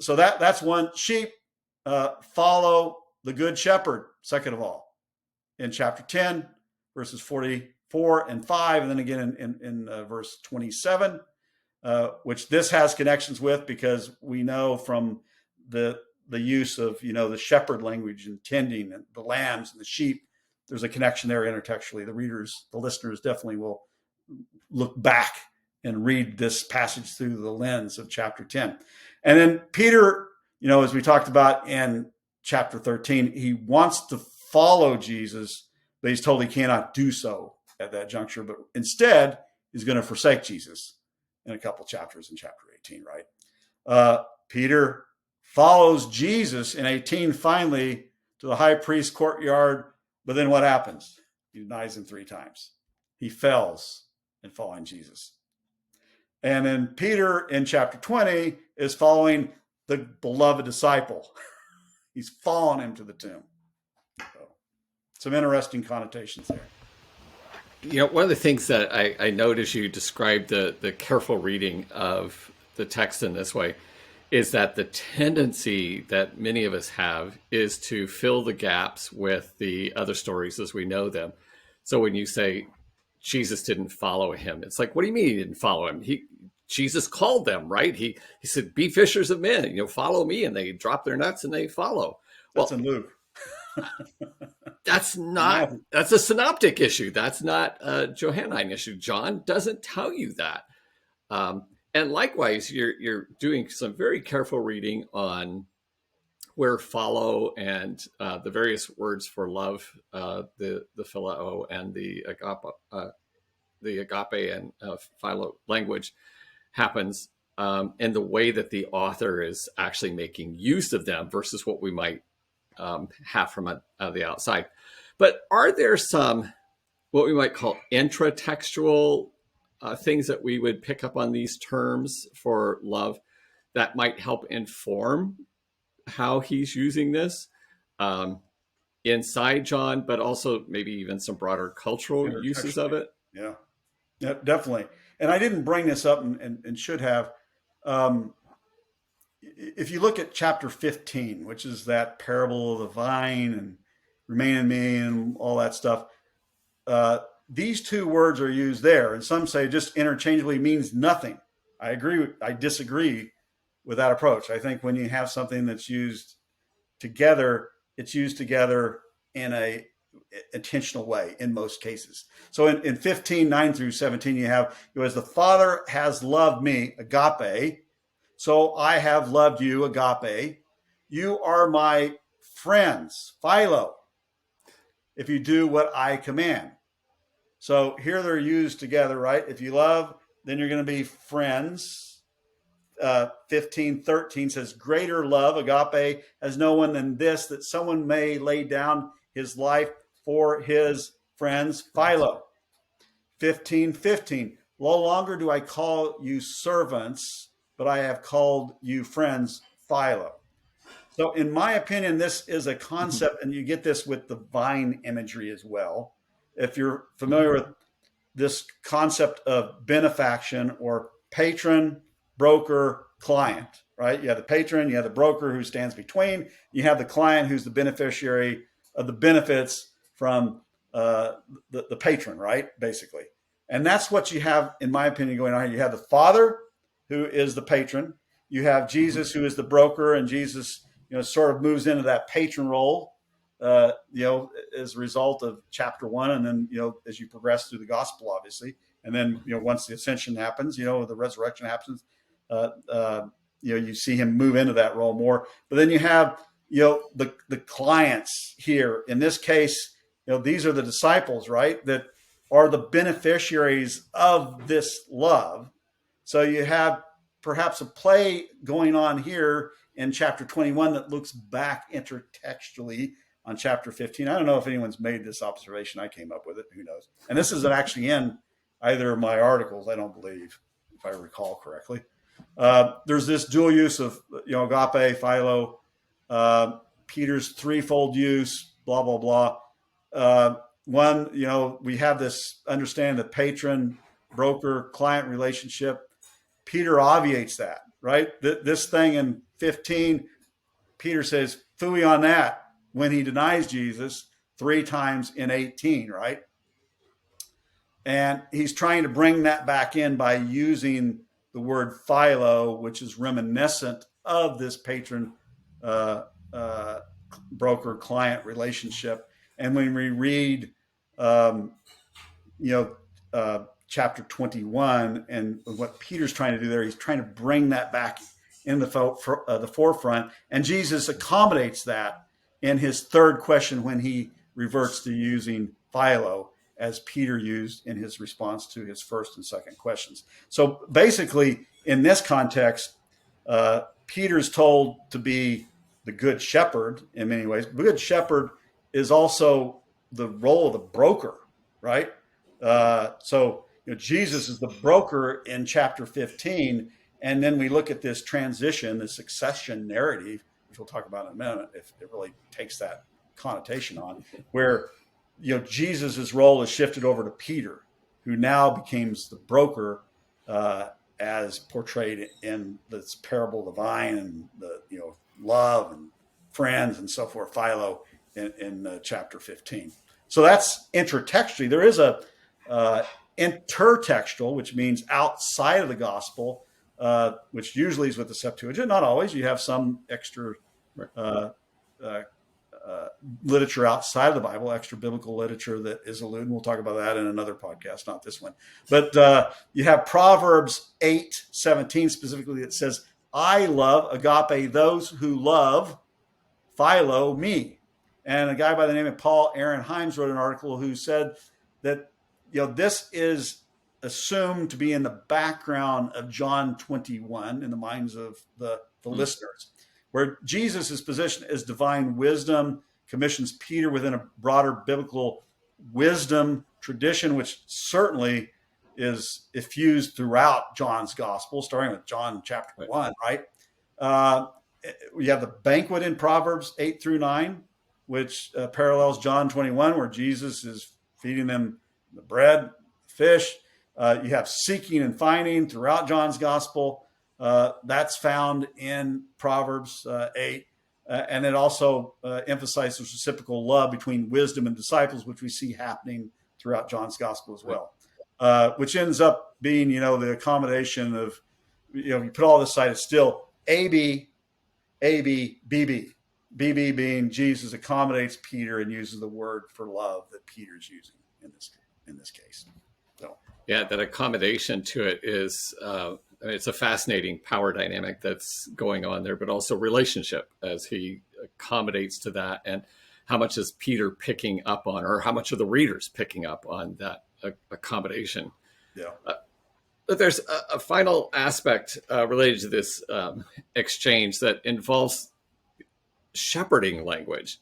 So that's one. Sheep follow the good shepherd, second of all, in chapter 10, verses 44 and 5, and then again in verse 27, which this has connections with, because we know from the use of the shepherd language and tending and the lambs and the sheep, there's a connection there intertextually. The listeners definitely will look back and read this passage through the lens of chapter 10. And then Peter, as we talked about in chapter 13, he wants to follow Jesus, but he's told he cannot do so at that juncture, but instead he's going to forsake Jesus in a couple chapters in chapter 18, right? Peter follows Jesus in 18 finally to the high priest's courtyard, but then what happens? He denies him 3 times. He fails in following Jesus. And then Peter in chapter 20 is following the beloved disciple. He's following him to the tomb. So, some interesting connotations there. One of the things that I noticed you described the careful reading of the text in this way is that the tendency that many of us have is to fill the gaps with the other stories as we know them. So when you say Jesus didn't follow him, it's like, what do you mean he didn't follow him? Jesus called them, right? He said, be fishers of men, follow me. And they drop their nets and they follow. That's in Luke. That's a synoptic issue. That's not a Johannine issue. John doesn't tell you that. And likewise, you're doing some very careful reading on where follow and the various words for love, the phileo and the agape and philo language happens, and the way that the author is actually making use of them versus what we might have from the outside. But are there some what we might call intratextual things that we would pick up on these terms for love that might help inform how he's using this inside John, but also maybe even some broader cultural uses of it? Yeah, definitely. And I didn't bring this up and should have. If you look at chapter 15, which is that parable of the vine and remain in me and all that stuff, these two words are used there. And some say just interchangeably means nothing. I disagree with that approach. I think when you have something that's used together, it's used together in a intentional way in most cases. So in 15, 9 through 17, you have, as the Father has loved me, agape, so I have loved you, agape. You are my friends, philo, if you do what I command. So here they're used together, right? If you love, then you're going to be friends. 15:13 says, greater love, agape, has no one than this, that someone may lay down his life for his friends, philo. 15:15, no longer do I call you servants, but I have called you friends, philo. So, in my opinion, this is a concept, and you get this with the vine imagery as well. If you're familiar with this concept of benefaction or patron, broker, client, right? You have the patron, you have the broker who stands between, you have the client who's the beneficiary of the benefits from the patron, right? Basically. And that's what you have, in my opinion, going on here. You have the Father, who is the patron. You have Jesus, who is the broker, and Jesus, sort of moves into that patron role, as a result of chapter 1, and then, as you progress through the gospel, obviously, and then, once the ascension happens, the resurrection happens, uh, uh, you see him move into that role more. But then you have, the clients here. In this case, these are the disciples, right? That are the beneficiaries of this love. So you have perhaps a play going on here in chapter 21 that looks back intertextually on chapter 15. I don't know if anyone's made this observation. I came up with it. Who knows? And this isn't actually in either of my articles, I don't believe, if I recall correctly. There's this dual use of, agape, philo, Peter's threefold use, blah, blah, blah. One, we have this understanding that patron, broker, client relationship. Peter obviates that, right? This thing in 15, Peter says, "Phooey on that," when he denies Jesus 3 times in 18, right? And he's trying to bring that back in by using the word philo, which is reminiscent of this patron uh, uh, broker client relationship. And when we read, um, chapter 21 and what Peter's trying to do there, he's trying to bring that back in the forefront. And Jesus accommodates that in his third question when he reverts to using philo, as Peter used in his response to his first and second questions. So basically, in this context, Peter's told to be the good shepherd in many ways. The good shepherd is also the role of the broker, right? So Jesus is the broker in chapter 15. And then we look at this transition, the succession narrative, which we'll talk about in a minute, if it really takes that connotation on, where Jesus's role is shifted over to Peter, who now becomes the broker, as portrayed in this parable of the vine and the love and friends and so forth, Philo, in chapter 15. So that's intertextually. There is a intertextual, which means outside of the gospel, which usually is with the Septuagint. Not always. You have some extra uh, uh, literature outside of the Bible, extra biblical literature that is alluded. We'll talk about that in another podcast, not this one. But you have Proverbs 8:17 specifically that says, "I love," agape, "those who love," philo, me. And a guy by the name of Paul Aaron Himes wrote an article who said that this is assumed to be in the background of John 21 in the minds of the listeners, where Jesus is positioned as divine wisdom, commissions Peter within a broader biblical wisdom tradition, which certainly is effused throughout John's gospel, starting with John chapter 1, right? We have the banquet in Proverbs 8-9, which parallels John 21, where Jesus is feeding them the bread, fish. You have seeking and finding throughout John's gospel. That's found in Proverbs 8. And it also emphasizes reciprocal love between wisdom and disciples, which we see happening throughout John's gospel as well, which ends up being, the accommodation of, you put all this aside, it's still AB, AB, BB. BB being Jesus accommodates Peter and uses the word for love that Peter's using in this case. So yeah, that accommodation to it is it's a fascinating power dynamic that's going on there, but also relationship as he accommodates to that, and how much is Peter picking up on, or how much are the readers picking up on that accommodation? Yeah. But there's a final aspect related to this exchange that involves shepherding language.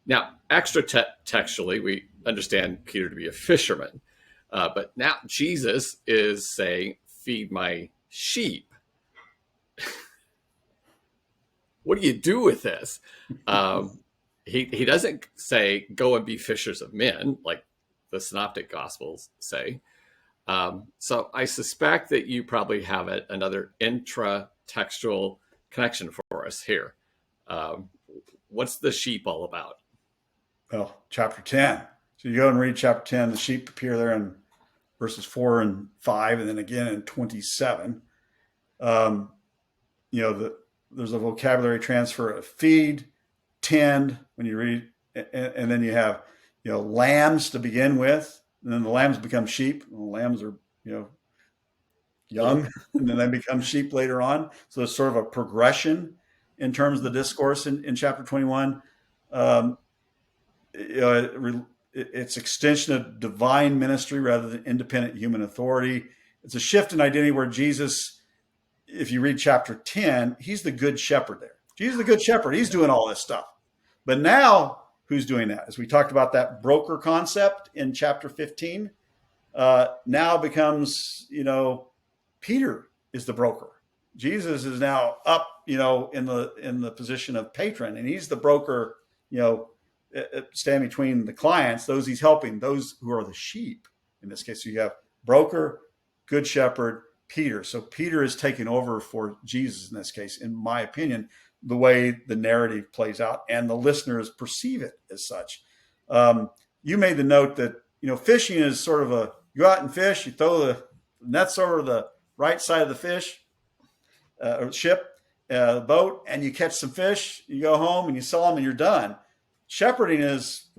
Now, extra textually, we understand Peter to be a fisherman, but now Jesus is saying, "Feed my sheep." what do you do with this? He doesn't say, go and be fishers of men, like the synoptic gospels say. So I suspect that you probably have another intra-textual connection for us here. Um, what's the sheep all about? Well, chapter 10. So you go and read chapter 10. The sheep appear there in verses 4 and 5, and then again in 27. Um, there's a vocabulary transfer of feed, tend, when you read, and then you have, lambs to begin with, and then the lambs become sheep. And the lambs are, young, and then they become sheep later on. So it's sort of a progression in terms of the discourse in chapter 21. Um, it's extension of divine ministry rather than independent human authority. It's a shift in identity where Jesus, if you read chapter 10, he's the good shepherd there. Jesus is the good shepherd. He's doing all this stuff. But now, who's doing that? As we talked about that broker concept in chapter 15, now becomes, Peter is the broker. Jesus is now up, in the position of patron, and he's the broker, stand between the clients, those he's helping, those who are the sheep. In this case, you have broker, good shepherd, Peter. So Peter is taking over for Jesus in this case, in my opinion, the way the narrative plays out and the listeners perceive it as such. You made the note that, fishing is sort of you go out and fish, you throw the nets over the right side of the fish, or ship, boat, and you catch some fish, you go home and you sell them and you're done. Shepherding is,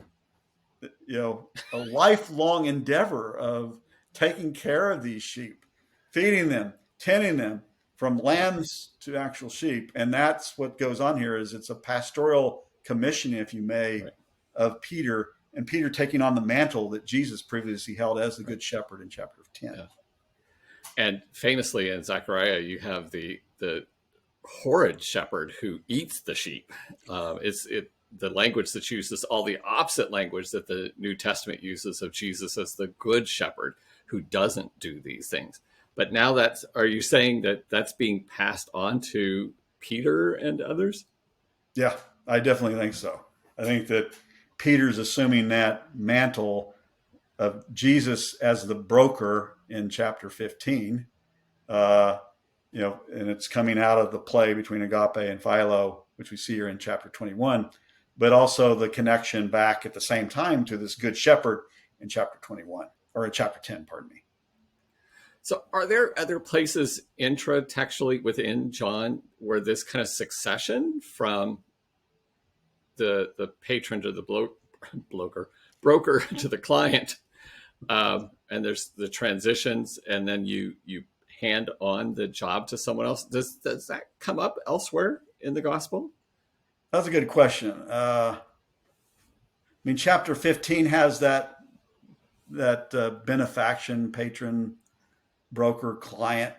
a lifelong endeavor of taking care of these sheep, feeding them, tending them, from lambs to actual sheep. And that's what goes on here. Is it's a pastoral commission, if you may, Right. of Peter, and Peter taking on the mantle that Jesus previously held as the good shepherd in chapter 10. Yeah. And famously in Zechariah, you have the horrid shepherd who eats the sheep. The language that's used is all the opposite language that the New Testament uses of Jesus as the good shepherd who doesn't do these things. But now are you saying that that's being passed on to Peter and others? Yeah, I definitely think so. I think that Peter's assuming that mantle of Jesus as the broker in chapter 15, and it's coming out of the play between Agape and Philo, which we see here in chapter 21, but also the connection back at the same time to this good shepherd in chapter 21, or in chapter 10, pardon me. So are there other places intratextually within John where this kind of succession from the patron to the broker to the client, and there's the transitions, and then you hand on the job to someone else? Does that come up elsewhere in the gospel? That's a good question. Chapter 15 has that benefaction, patron, broker, client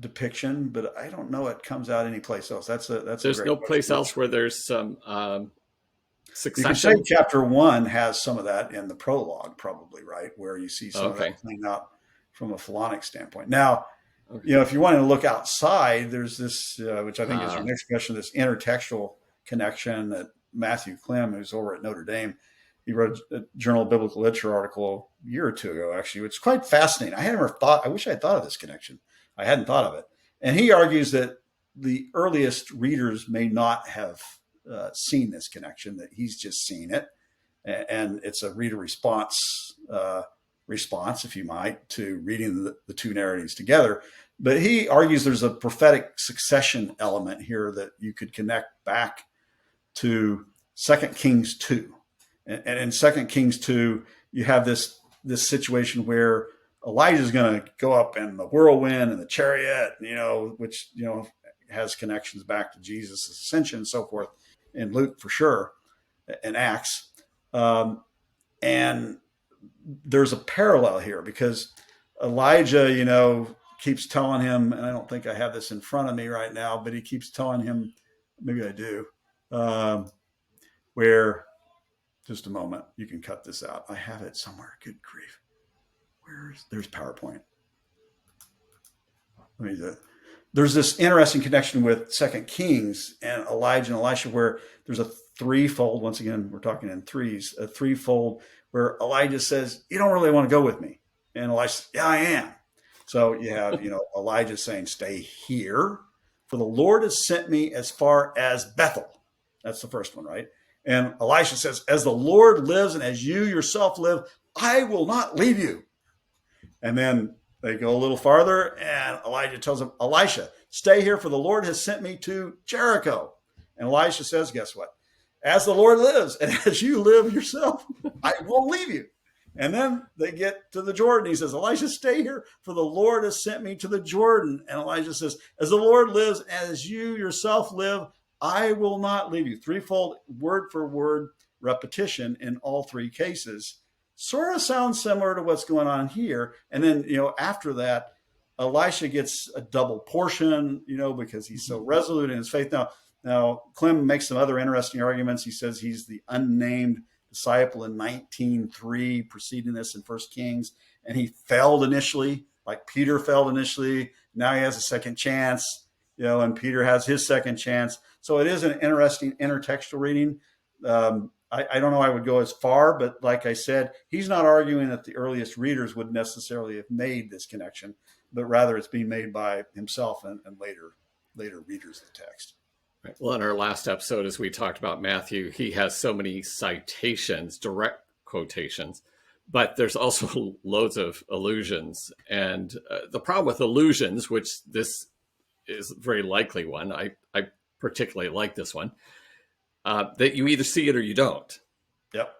depiction, but I don't know it comes out anyplace else. That's a There's great no question. place else where there's some You can say succession. chapter 1 has some of that in the prologue, probably, right, where you see some of Okay. that playing out from a philonic standpoint. Now, Okay. if you want to look outside, there's this, which I think is your next question, this intertextual connection that Matthew Clem, who's over at Notre Dame, he wrote a Journal of Biblical Literature article a year or two ago, actually, which is quite fascinating. I wish I had thought of this connection. I hadn't thought of it. And he argues that the earliest readers may not have seen this connection, that he's just seen it. And it's a reader response, if you might, to reading the two narratives together. But he argues there's a prophetic succession element here that you could connect back to 2 Kings 2. And in 2 Kings 2, you have this situation where Elijah is going to go up in the whirlwind and the chariot, which, has connections back to Jesus' ascension and so forth in Luke for sure, in Acts. And there's a parallel here because Elijah, keeps telling him, and I don't think I have this in front of me right now, but he keeps telling him, maybe I do, where, just a moment, you can cut this out. I have it somewhere. Good grief. There's PowerPoint. Let me do it. there's this interesting connection with Second Kings and Elijah and Elisha, where there's a threefold. Once again, we're talking in threes, a threefold, where Elijah says, "You don't really want to go with me," and Elisha says, "Yeah, I am." So you have, Elijah saying, "Stay here, for the Lord has sent me as far as Bethel." That's the first one, right? And Elisha says, "As the Lord lives and as you yourself live, I will not leave you." And then they go a little farther, and Elijah tells him, "Elisha, stay here, for the Lord has sent me to Jericho." And Elisha says, "Guess what? As the Lord lives, and as you live yourself, I won't leave you." And then they get to the Jordan. He says, "Elisha, stay here, for the Lord has sent me to the Jordan." And Elijah says, "As the Lord lives, as you yourself live, I will not leave you." Threefold, word for word repetition in all three cases. Sort of sounds similar to what's going on here. And then, after that, Elisha gets a double portion, because he's so resolute in his faith. Now, Clem makes some other interesting arguments. He says he's the unnamed disciple in 19:3, preceding this in First Kings, and he failed initially, like Peter failed initially. Now he has a second chance, and Peter has his second chance. So it is an interesting intertextual reading. I don't know I would go as far, but like I said, he's not arguing that the earliest readers would necessarily have made this connection, but rather it's being made by himself and later readers of the text. Right. Well, in our last episode, as we talked about Matthew, he has so many citations, direct quotations, but there's also loads of allusions. And the problem with allusions, which this is a very likely one, I particularly like this one, that you either see it or you don't. Yep.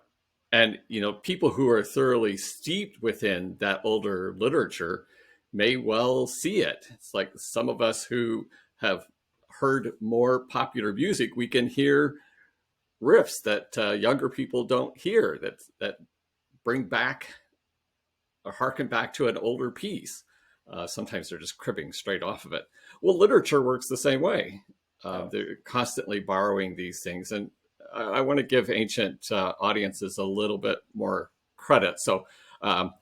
And, people who are thoroughly steeped within that older literature may well see it. It's like some of us who have heard more popular music, we can hear riffs that younger people don't hear, that bring back or harken back to an older piece. Sometimes they're just cribbing straight off of it. Well, literature works the same way. They're constantly borrowing these things. And I want to give ancient audiences a little bit more credit. So I'm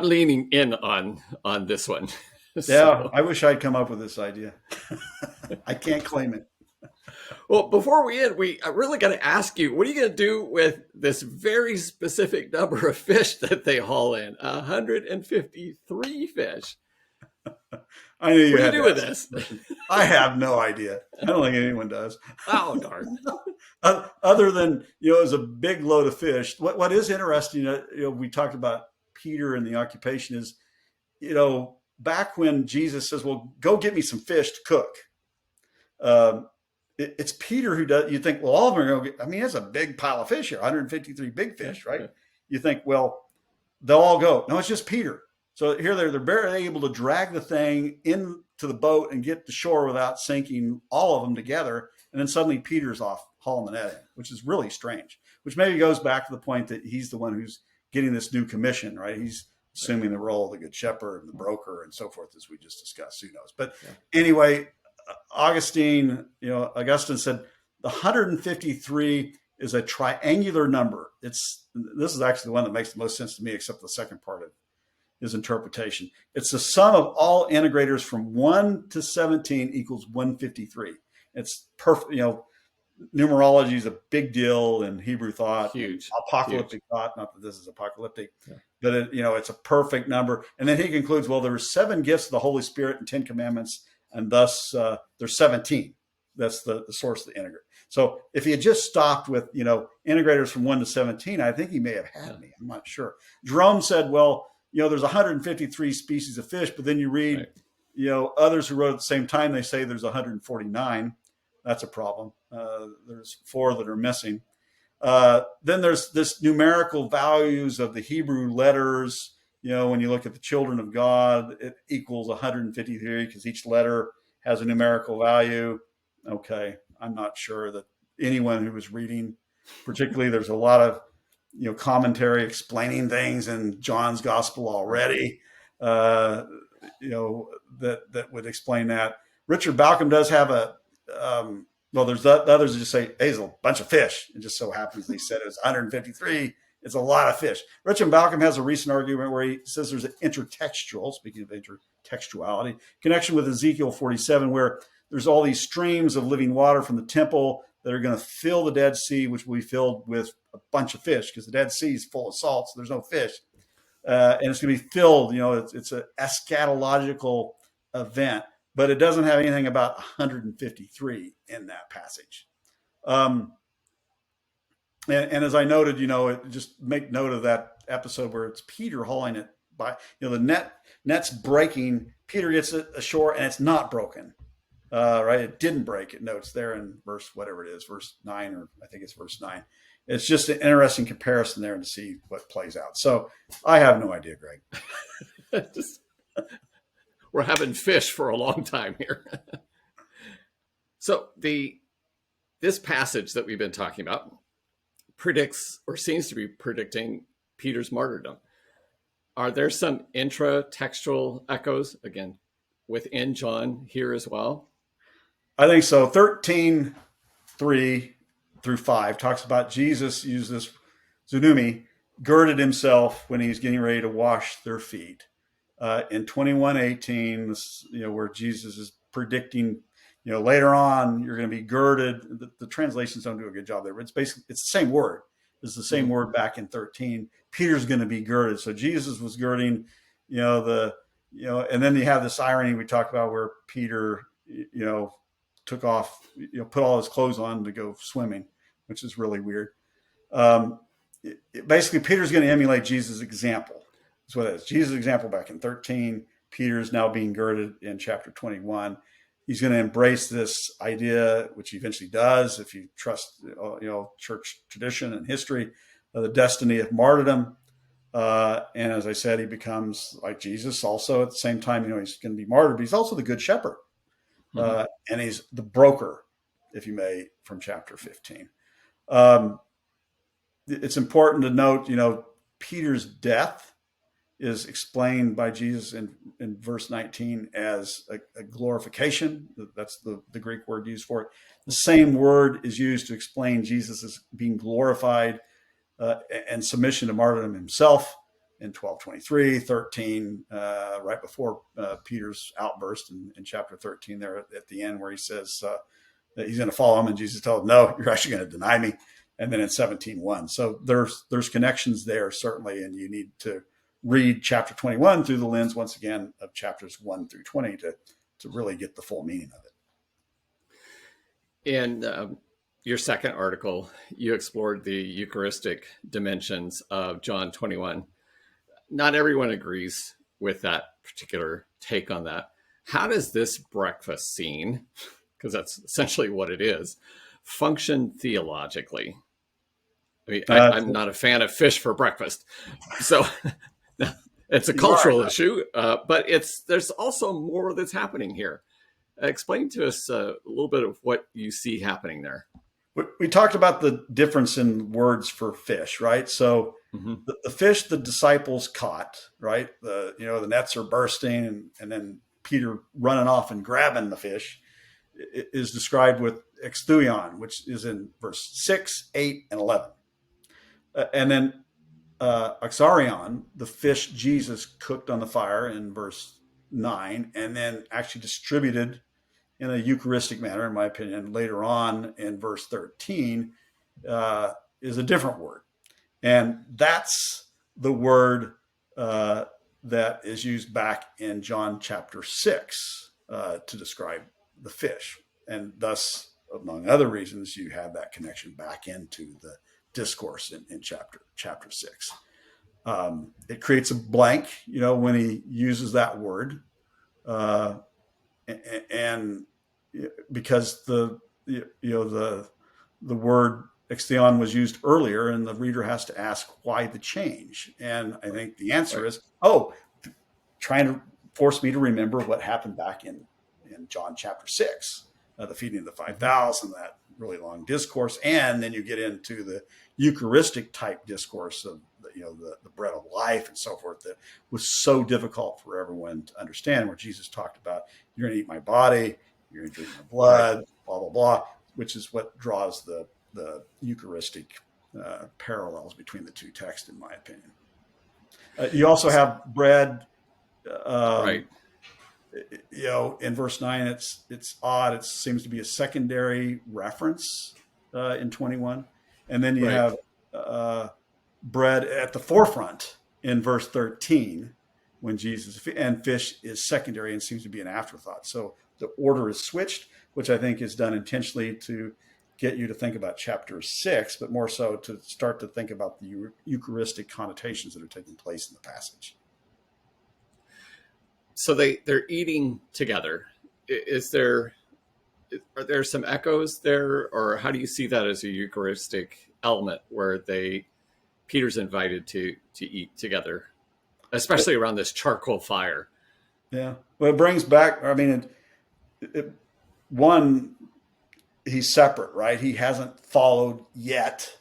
leaning in on this one. Yeah, I wish I'd come up with this idea. I can't claim it. Well, before we end, I really got to ask you, what are you going to do with this very specific number of fish that they haul in? 153 fish. I knew you What do had you do with this? I have no idea. I don't think anyone does. Oh, darn. Other than, it's a big load of fish. What is interesting, we talked about Peter and the occupation is, back when Jesus says, "Well, go get me some fish to cook." It's Peter who does. You think, well, all of them are going to get, it's a big pile of fish here, 153 big fish, right? Yeah. You think, well, they'll all go. No, it's just Peter. So here they're barely able to drag the thing into the boat and get to shore without sinking all of them together. And then suddenly Peter's off hauling the net in, which is really strange, which maybe goes back to the point that he's the one who's getting this new commission, right? He's assuming the role of the good shepherd and the broker and so forth, as we just discussed. Who knows? But anyway, Augustine said the 153 is a triangular number. This is actually the one that makes the most sense to me, except the second part of his interpretation. It's the sum of all integrators from 1 to 17 equals 153. It's perfect. Numerology is a big deal in Hebrew thought, huge apocalyptic thought. Not that this is apocalyptic, but it's a perfect number. And then he concludes, well, there were 7 gifts of the Holy Spirit and 10 commandments, and thus there's 17. That's the source of the integrate. So if he had just stopped with, integrators from 1 to 17, I think he may have had me. I'm not sure. Jerome said, well, there's 153 species of fish, but then you read, others who wrote at the same time, they say there's 149. That's a problem. There's 4 that are missing. Then there's this numerical values of the Hebrew letters. When you look at the children of God, it equals 153 because each letter has a numerical value. Okay, I'm not sure that anyone who was reading, particularly, there's a lot of commentary explaining things in John's gospel already, that would explain that. Richard Balcom does have there's others that just say, hey, there's a bunch of fish. It just so happens they said it was 153 It's a lot of fish. Richard Balcom has a recent argument where he says there's an intertextual, speaking of intertextuality, connection with Ezekiel 47, where there's all these streams of living water from the temple that are going to fill the Dead Sea, which will be filled with a bunch of fish, because the Dead Sea is full of salt, so there's no fish. And it's going to be filled, it's an eschatological event, but it doesn't have anything about 153 in that passage. And as I noted, just make note of that episode where it's Peter hauling it by, the net's breaking. Peter gets it ashore and it's not broken. Right. It didn't break. It notes there in verse, whatever it is, verse 9, or I think it's verse 9. It's just an interesting comparison there to see what plays out. So I have no idea, Greg. We're having fish for a long time here. So this passage that we've been talking about predicts, or seems to be predicting, Peter's martyrdom. Are there some intratextual echoes, again, within John here as well? I think so. 13:3 through 5 talks about Jesus used this zunumi, girded himself when he's getting ready to wash their feet. In 21:18, where Jesus is predicting, later on you're going to be girded. The translations don't do a good job there, but it's the same word. It's the same word back in 13. Peter's going to be girded. So Jesus was girding, and then you have this irony we talked about where Peter, took off, put all his clothes on to go swimming, which is really weird. Basically, Peter's going to emulate Jesus' example. That's what it is. Jesus' example back in 13. Peter's now being girded in chapter 21. He's going to embrace this idea, which he eventually does, if you trust, church tradition and history, of the destiny of martyrdom. And as I said, he becomes like Jesus also at the same time. He's going to be martyred, but he's also the good shepherd. And he's the broker, if you may, from chapter 15. It's important to note, Peter's death is explained by Jesus in verse 19 as a glorification. That's the Greek word used for it. The same word is used to explain Jesus as being glorified and submission to martyrdom himself in 12:23, 13, right before Peter's outburst in chapter 13 there at the end, where he says that he's going to follow him, and Jesus tells him, no, you're actually going to deny me. And then in 17:1. So there's connections there, certainly, and you need to read chapter 21 through the lens, once again, of chapters 1 through 20 to really get the full meaning of it. In your second article, you explored the Eucharistic dimensions of John 21. Not everyone agrees with that particular take on that. How does this breakfast scene, because that's essentially what it is, function theologically? I mean, I'm not a fan of fish for breakfast, so it's a cultural issue, but there's also more that's happening here. Explain to us a little bit of what you see happening there. We talked about the difference in words for fish, right? So the fish the disciples caught, right? The nets are bursting, and then Peter running off and grabbing the fish is described with exthuion, which is in verse 6, 8, and 11. And then oxarion, the fish Jesus cooked on the fire in verse 9, and then actually distributed in a Eucharistic manner, in my opinion, later on in verse 13, is a different word. And that's the word that is used back in John chapter 6 to describe the fish. And thus, among other reasons, you have that connection back into the discourse in chapter 6. It creates a blank, when he uses that word. And because the word extheon was used earlier, and the reader has to ask why the change. And I think the answer is, trying to force me to remember what happened back in John chapter 6, the feeding of the 5,000, that really long discourse. And then you get into the Eucharistic type discourse of the bread of life and so forth, that was so difficult for everyone to understand, where Jesus talked about, you're going to eat my body, you're going to drink my blood, blah, blah, blah, which is what draws the Eucharistic parallels between the two texts, in my opinion. You also have bread. Right. Um, in verse 9, it's odd. It seems to be a secondary reference in 21, and then you Right. have bread at the forefront in verse 13 when Jesus, and fish is secondary and seems to be an afterthought. So the order is switched, which I think is done intentionally to get you to think about chapter 6, but more so to start to think about the Eucharistic connotations that are taking place in the passage. So they're eating together. Are there some echoes there, or how do you see that as a Eucharistic element where Peter's invited to eat together, especially around this charcoal fire? Yeah. Well, it brings back, I mean, one, he's separate, right? He hasn't followed yet.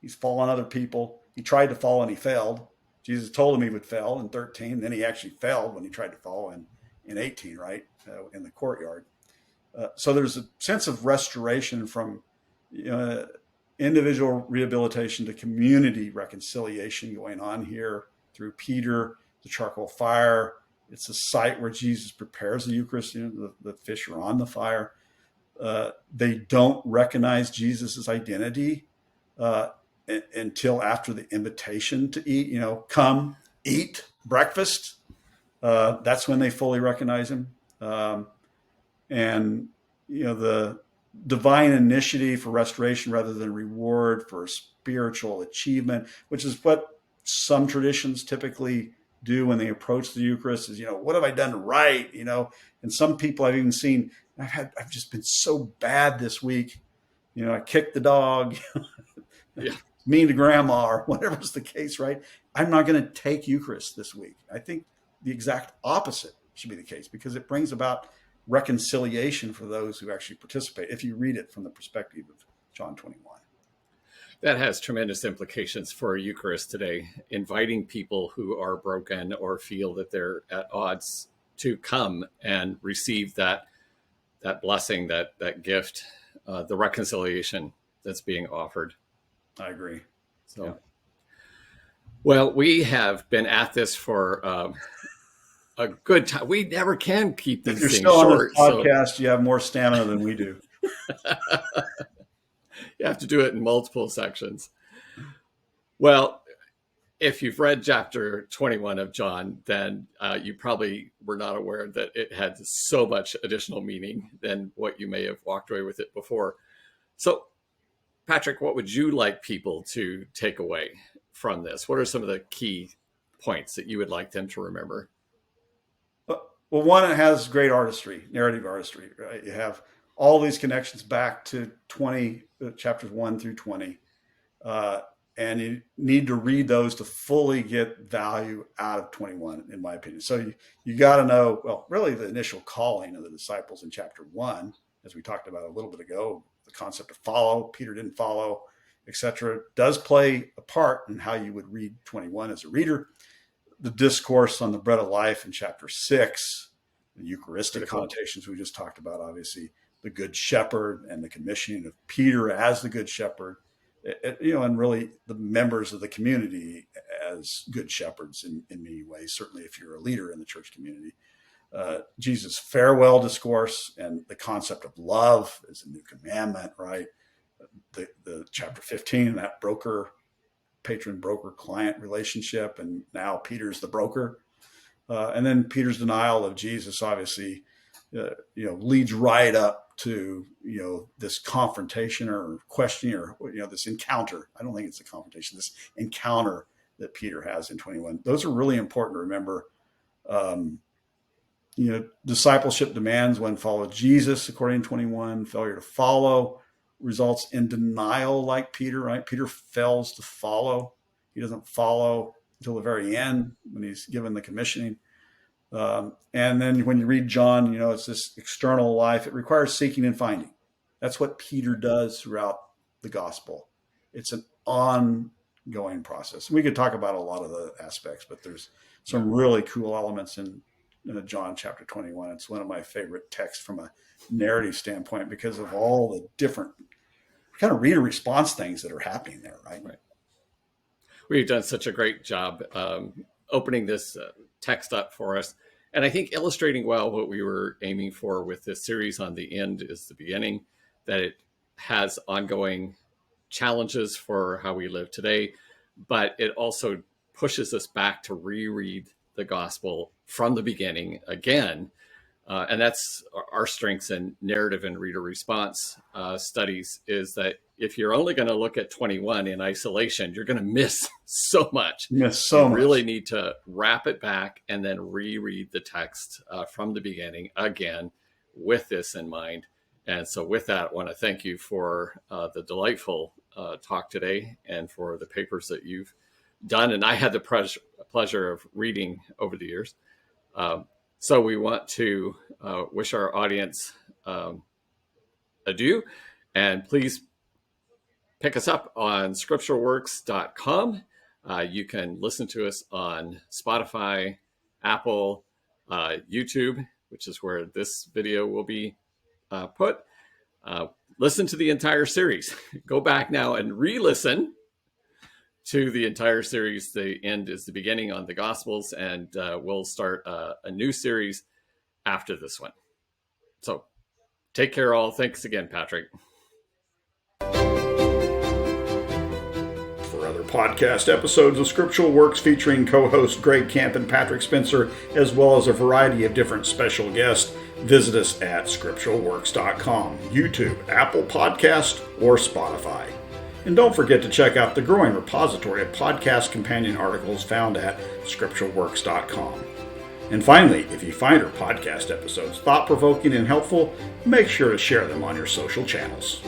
He's following other people. He tried to follow and he failed. Jesus told him he would fail in 13. Then he actually failed when he tried to follow in 18, right? In the courtyard. So there's a sense of restoration from individual rehabilitation to community reconciliation going on here through Peter, the charcoal fire. It's a site where Jesus prepares the Eucharist. The fish are on the fire. They don't recognize Jesus' identity until after the invitation to eat. Come eat breakfast. That's when they fully recognize him. And the divine initiative for restoration rather than reward for spiritual achievement, which is what some traditions typically do when they approach the Eucharist, is what have I done right? And some people I've even seen, I've just been so bad this week. I kicked the dog, Yeah. mean to grandma, or whatever's the case, right? I'm not going to take Eucharist this week. I think the exact opposite should be the case, because it brings about reconciliation for those who actually participate, if you read it from the perspective of John 21. That has tremendous implications for Eucharist today, inviting people who are broken or feel that they're at odds to come and receive that blessing, that gift, the reconciliation that's being offered. I agree. So, Yeah. well, we have been at this for a good time. We never can keep these If you're things still on this short. podcast, you have more stamina than we do. You have to do it in multiple sections. Well, if you've read chapter 21 of John, then you probably were not aware that it had so much additional meaning than what you may have walked away with it before. So, Patrick, what would you like people to take away from this? What are some of the key points that you would like them to remember? Well, one, it has great artistry, narrative artistry, right? You have all these connections back to chapters 1 through 20. And you need to read those to fully get value out of 21, in my opinion. So you got to know, well, really the initial calling of the disciples in chapter 1, as we talked about a little bit ago, the concept of follow, Peter didn't follow, etc., does play a part in how you would read 21 as a reader. The discourse on the bread of life in chapter 6, the Eucharistic connotations we just talked about, obviously, the good shepherd and the commissioning of Peter as the good shepherd, and really the members of the community as good shepherds in many ways, certainly if you're a leader in the church community. Jesus' farewell discourse and the concept of love as a new commandment, right? The chapter 15, that patron-broker client relationship, and now Peter's the broker. And then Peter's denial of Jesus, obviously, leads right up to this confrontation or questioning or this encounter. I don't think it's a confrontation. This encounter that Peter has in 21. Those are really important to remember. Discipleship demands one follow Jesus, according to 21. Failure to follow results in denial, like Peter. Right? Peter fails to follow. He doesn't follow until the very end when he's given the commissioning. And then when you read John, it's this external life. It requires seeking and finding. That's what Peter does throughout the gospel. It's an ongoing process. We could talk about a lot of the aspects, but there's some really cool elements in John chapter 21. It's one of my favorite texts from a narrative standpoint because of all the different kind of reader response things that are happening there, right? Right. We've done such a great job opening this text up for us. And I think illustrating well what we were aiming for with this series on the end is the beginning, that it has ongoing challenges for how we live today, but it also pushes us back to reread the gospel from the beginning again. And that's our strengths in narrative and reader response studies, is that if you're only going to look at 21 in isolation, you're going to miss so much. You really need to wrap it back and then reread the text from the beginning again with this in mind. And so with that, I want to thank you for the delightful talk today and for the papers that you've done. And I had the pleasure of reading over the years. So we want to wish our audience adieu, and please pick us up on scripturalworks.com. You can listen to us on Spotify, Apple, YouTube, which is where this video will be put. Listen to the entire series. Go back now and re-listen to the entire series. The end is the beginning on the Gospels, and we'll start a new series after this one. So take care all. Thanks again, Patrick. For other podcast episodes of Scriptural Works featuring co-hosts Greg Camp and Patrick Spencer, as well as a variety of different special guests, visit us at scripturalworks.com, YouTube, Apple Podcast, or Spotify. And don't forget to check out the growing repository of podcast companion articles found at scripturalworks.com. And finally, if you find our podcast episodes thought-provoking and helpful, make sure to share them on your social channels.